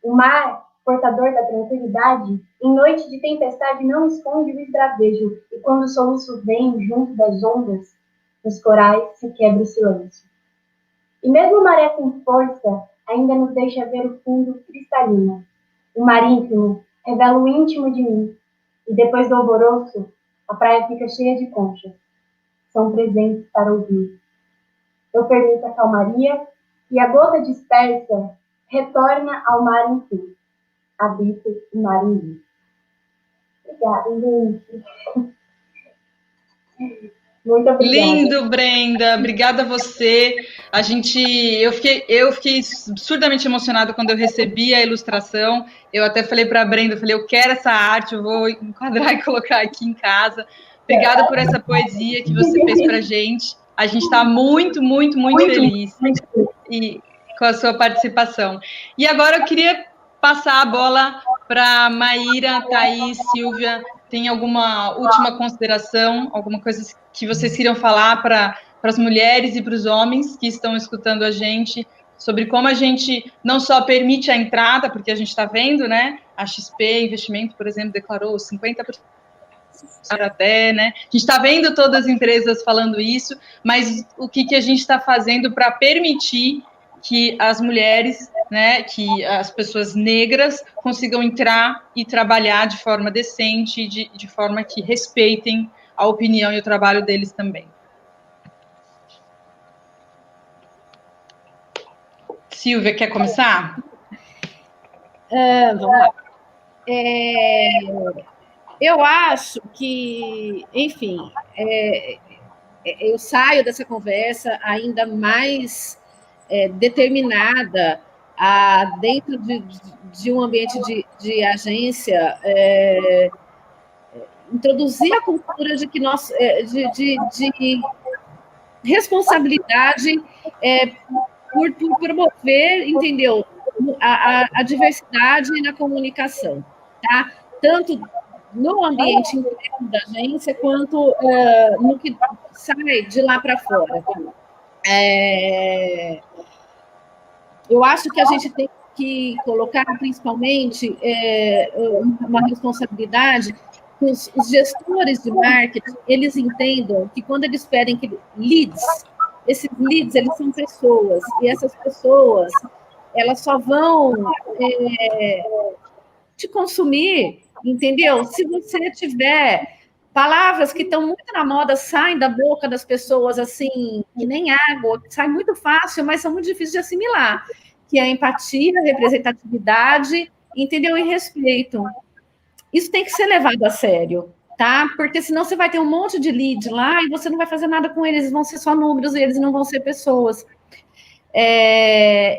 O mar, portador da tranquilidade, em noite de tempestade não esconde o esbravejo, e quando o soluço vem junto das ondas, nos corais se quebra o silêncio. E mesmo a maré sem força, ainda nos deixa ver o fundo cristalino. O mar íntimo revela o íntimo de mim, e depois do alvoroço, a praia fica cheia de conchas. São presentes para ouvir. Eu permito a calmaria, e a gota dispersa retorna ao mar enfim. Habito o mar em mim. Obrigada, gente. Muito obrigada. Lindo, Brenda. Obrigada a você. Eu fiquei absurdamente emocionada quando eu recebi a ilustração. Eu até falei para a Brenda, eu quero essa arte, eu vou enquadrar e colocar aqui em casa. Obrigada por essa poesia que você fez para a gente. A gente está muito, muito, muito feliz com a sua participação. E agora eu queria passar a bola para Maíra, Thaís, Silvia. Tem alguma última consideração, alguma coisa que vocês queriam falar para as mulheres e para os homens que estão escutando a gente, sobre como a gente não só permite a entrada, porque a gente está vendo, né? A XP Investimento, por exemplo, declarou 50% até, né? A gente está vendo todas as empresas falando isso, mas o que a gente está fazendo para permitir que as mulheres, né, que as pessoas negras consigam entrar e trabalhar de forma decente, de forma que respeitem a opinião e o trabalho deles também. Silvia, quer começar? Vamos lá. Eu acho que, enfim, eu saio dessa conversa ainda mais determinada dentro de um ambiente de agência, introduzir a cultura de que de responsabilidade por promover, entendeu, a diversidade na comunicação, tá? Tanto no ambiente interno da agência, quanto no que sai de lá para fora. Eu acho que a gente tem que colocar, principalmente, uma responsabilidade que os gestores de marketing, eles entendam que quando eles pedem esses leads, eles são pessoas, e essas pessoas, elas só vão te consumir, entendeu? Se você tiver palavras que estão muito na moda, saem da boca das pessoas assim, que nem água, que sai muito fácil, mas são muito difíceis de assimilar, que é empatia, representatividade, entendeu? E respeito. isso tem que ser levado a sério, tá? Porque senão você vai ter um monte de lead lá e você não vai fazer nada com eles, vão ser só números e eles não vão ser pessoas.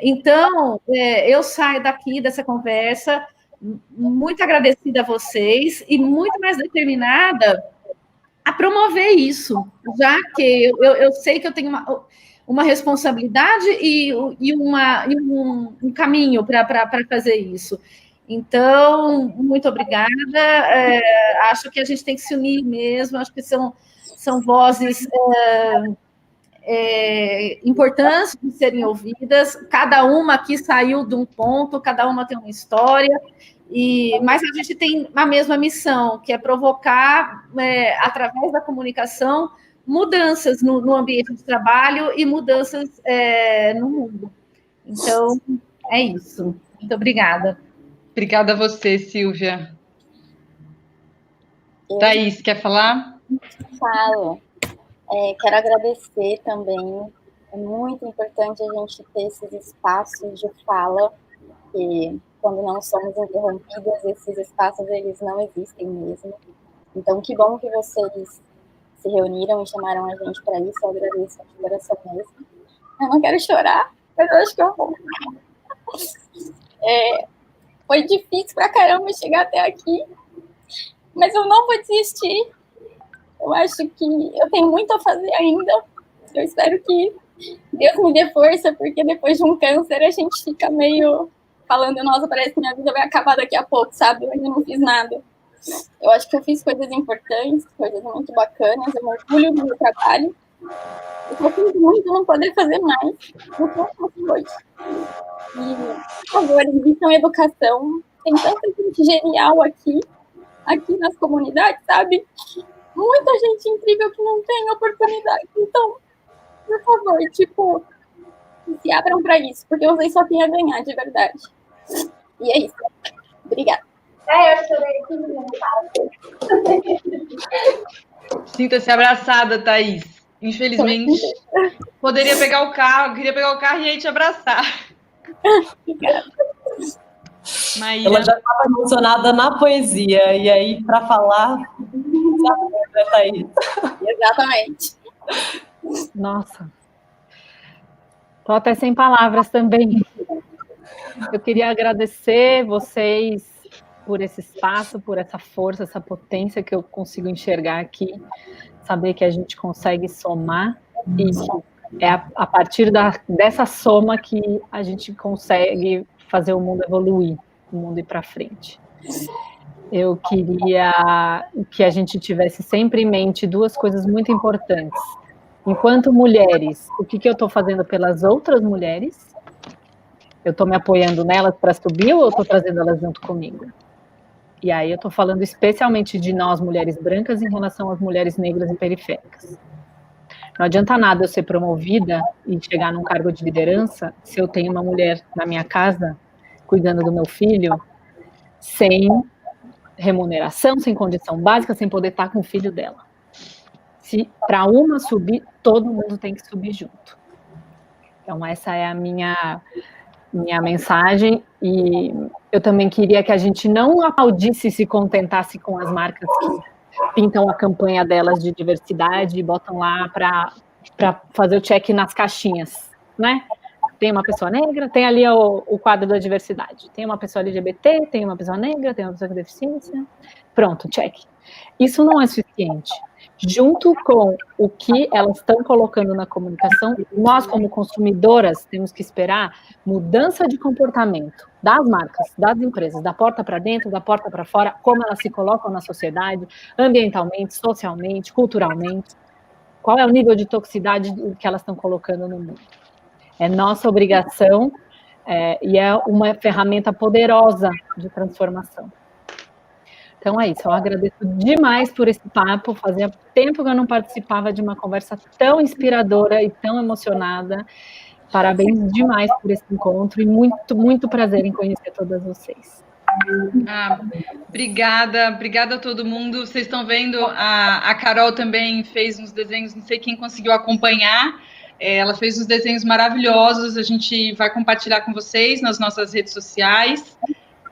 Então, eu saio daqui dessa conversa muito agradecida a vocês e muito mais determinada a promover isso, já que eu sei que eu tenho uma responsabilidade e um caminho para fazer isso. Então, muito obrigada. Acho que a gente tem que se unir mesmo, acho que são vozes importantes de serem ouvidas. Cada uma aqui saiu de um ponto, cada uma tem uma história, mas a gente tem a mesma missão, que é provocar, através da comunicação, mudanças no ambiente de trabalho e mudanças no mundo. Então, é isso. Muito obrigada. Obrigada a você, Silvia. Thaís, quer falar? Falo. Quero agradecer também. É muito importante a gente ter esses espaços de fala, que quando não somos interrompidas, esses espaços eles não existem mesmo. Então, que bom que vocês se reuniram e chamaram a gente para isso. Eu agradeço de coração mesmo. Eu não quero chorar, mas eu acho que eu vou. Foi difícil pra caramba chegar até aqui, mas eu não vou desistir. Eu acho que eu tenho muito a fazer ainda. Eu espero que Deus me dê força, porque depois de um câncer a gente fica meio falando, nossa, parece que minha vida vai acabar daqui a pouco, sabe? Eu ainda não fiz nada. Eu acho que eu fiz coisas importantes, coisas muito bacanas, eu me orgulho do meu trabalho. Eu sinto muito não poder fazer mais do que eu faço hoje. E, por favor, invistam em educação. Tem tanta gente genial aqui nas comunidades, sabe? Muita gente incrível que não tem oportunidade. Então, por favor, se abram para isso, porque vocês só têm a ganhar, de verdade. E é isso. Obrigada. Eu chorei aqui. Sinta-se abraçada, Thaís. Infelizmente, poderia pegar o carro, queria pegar o carro e aí te abraçar. Obrigada. Maíra. Ela já estava emocionada na poesia, e aí, para falar, né, Thaís? Exatamente. Nossa. Estou até sem palavras também. Eu queria agradecer vocês por esse espaço, por essa força, essa potência que eu consigo enxergar aqui, saber que a gente consegue somar e que é a partir dessa soma que a gente consegue fazer o mundo evoluir, o mundo ir para frente. Eu queria que a gente tivesse sempre em mente duas coisas muito importantes. Enquanto mulheres, o que eu estou fazendo pelas outras mulheres? Eu estou me apoiando nelas para subir ou eu estou trazendo elas junto comigo? E aí eu estou falando especialmente de nós, mulheres brancas, em relação às mulheres negras e periféricas. Não adianta nada eu ser promovida e chegar num cargo de liderança se eu tenho uma mulher na minha casa cuidando do meu filho sem remuneração, sem condição básica, sem poder estar com o filho dela. Se para uma subir, todo mundo tem que subir junto. Então essa é a minha mensagem, e eu também queria que a gente não aplaudisse e se contentasse com as marcas que pintam a campanha delas de diversidade e botam lá para fazer o check nas caixinhas, né? Tem uma pessoa negra, tem ali o quadro da diversidade. Tem uma pessoa LGBT, tem uma pessoa negra, tem uma pessoa com deficiência. Pronto, check. Isso não é suficiente. Junto com o que elas estão colocando na comunicação, nós, como consumidoras, temos que esperar mudança de comportamento das marcas, das empresas, da porta para dentro, da porta para fora, como elas se colocam na sociedade, ambientalmente, socialmente, culturalmente. Qual é o nível de toxicidade que elas estão colocando no mundo? É nossa obrigação e é uma ferramenta poderosa de transformação. Então é isso, eu agradeço demais por esse papo, fazia tempo que eu não participava de uma conversa tão inspiradora e tão emocionada. Parabéns demais por esse encontro e muito, muito prazer em conhecer todas vocês. Obrigada a todo mundo. Vocês estão vendo, a Carol também fez uns desenhos, não sei quem conseguiu acompanhar, ela fez uns desenhos maravilhosos, a gente vai compartilhar com vocês nas nossas redes sociais.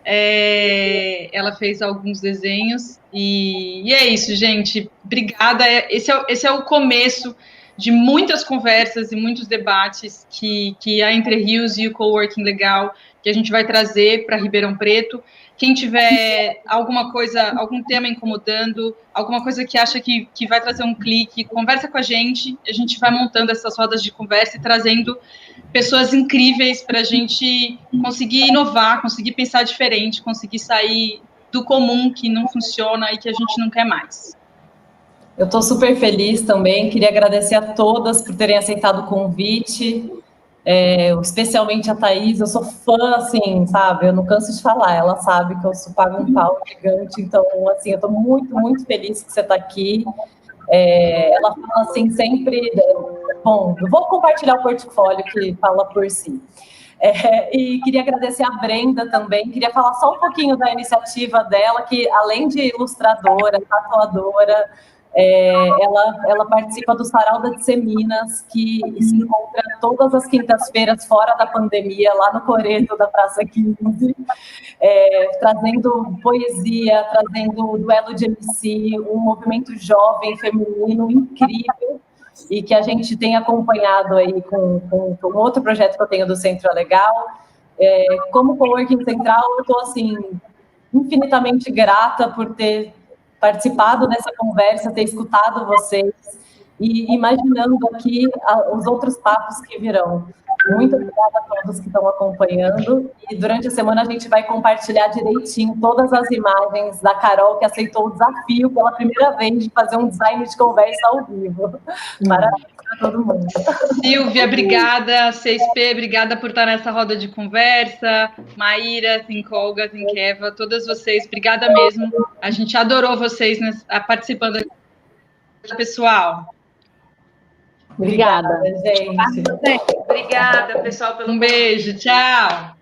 Ela fez alguns desenhos e é isso, gente. Obrigada. Esse é o começo de muitas conversas e muitos debates que a Entre Rios e o Coworking Legal, que a gente vai trazer para Ribeirão Preto. Quem tiver alguma coisa, algum tema incomodando, alguma coisa que acha que vai trazer um clique, conversa com a gente vai montando essas rodas de conversa e trazendo pessoas incríveis para a gente conseguir inovar, conseguir pensar diferente, conseguir sair do comum que não funciona e que a gente não quer mais. Eu estou super feliz também, queria agradecer a todas por terem aceitado o convite, especialmente a Thaís. Eu sou fã, assim, sabe, eu não canso de falar, ela sabe que eu pago um pau gigante, então, assim, eu estou muito, muito feliz que você está aqui. Ela fala, assim, sempre... Bom, eu vou compartilhar o portfólio que fala por si. E queria agradecer a Brenda também, queria falar só um pouquinho da iniciativa dela, que além de ilustradora, tatuadora, ela participa do Sarau da Disseminas, que se encontra todas as quintas-feiras fora da pandemia, lá no Coreto da Praça 15, trazendo poesia, trazendo duelo de MC, um movimento jovem, feminino, incrível, e que a gente tem acompanhado aí com outro projeto que eu tenho do Centro Legal. Como Coworking Central, eu estou, assim, infinitamente grata por ter participado dessa conversa, ter escutado vocês e imaginando aqui os outros papos que virão. Muito obrigada a todos que estão acompanhando, e durante a semana a gente vai compartilhar direitinho todas as imagens da Carol, que aceitou o desafio pela primeira vez de fazer um design de conversa ao vivo. Parabéns para todo mundo. Silvia, obrigada. CSP, obrigada por estar nessa roda de conversa. Maíra, Olga, Keva, todas vocês, obrigada mesmo. A gente adorou vocês participando aqui, pessoal. Obrigada, gente. Obrigada, pessoal, pelo beijo, tchau.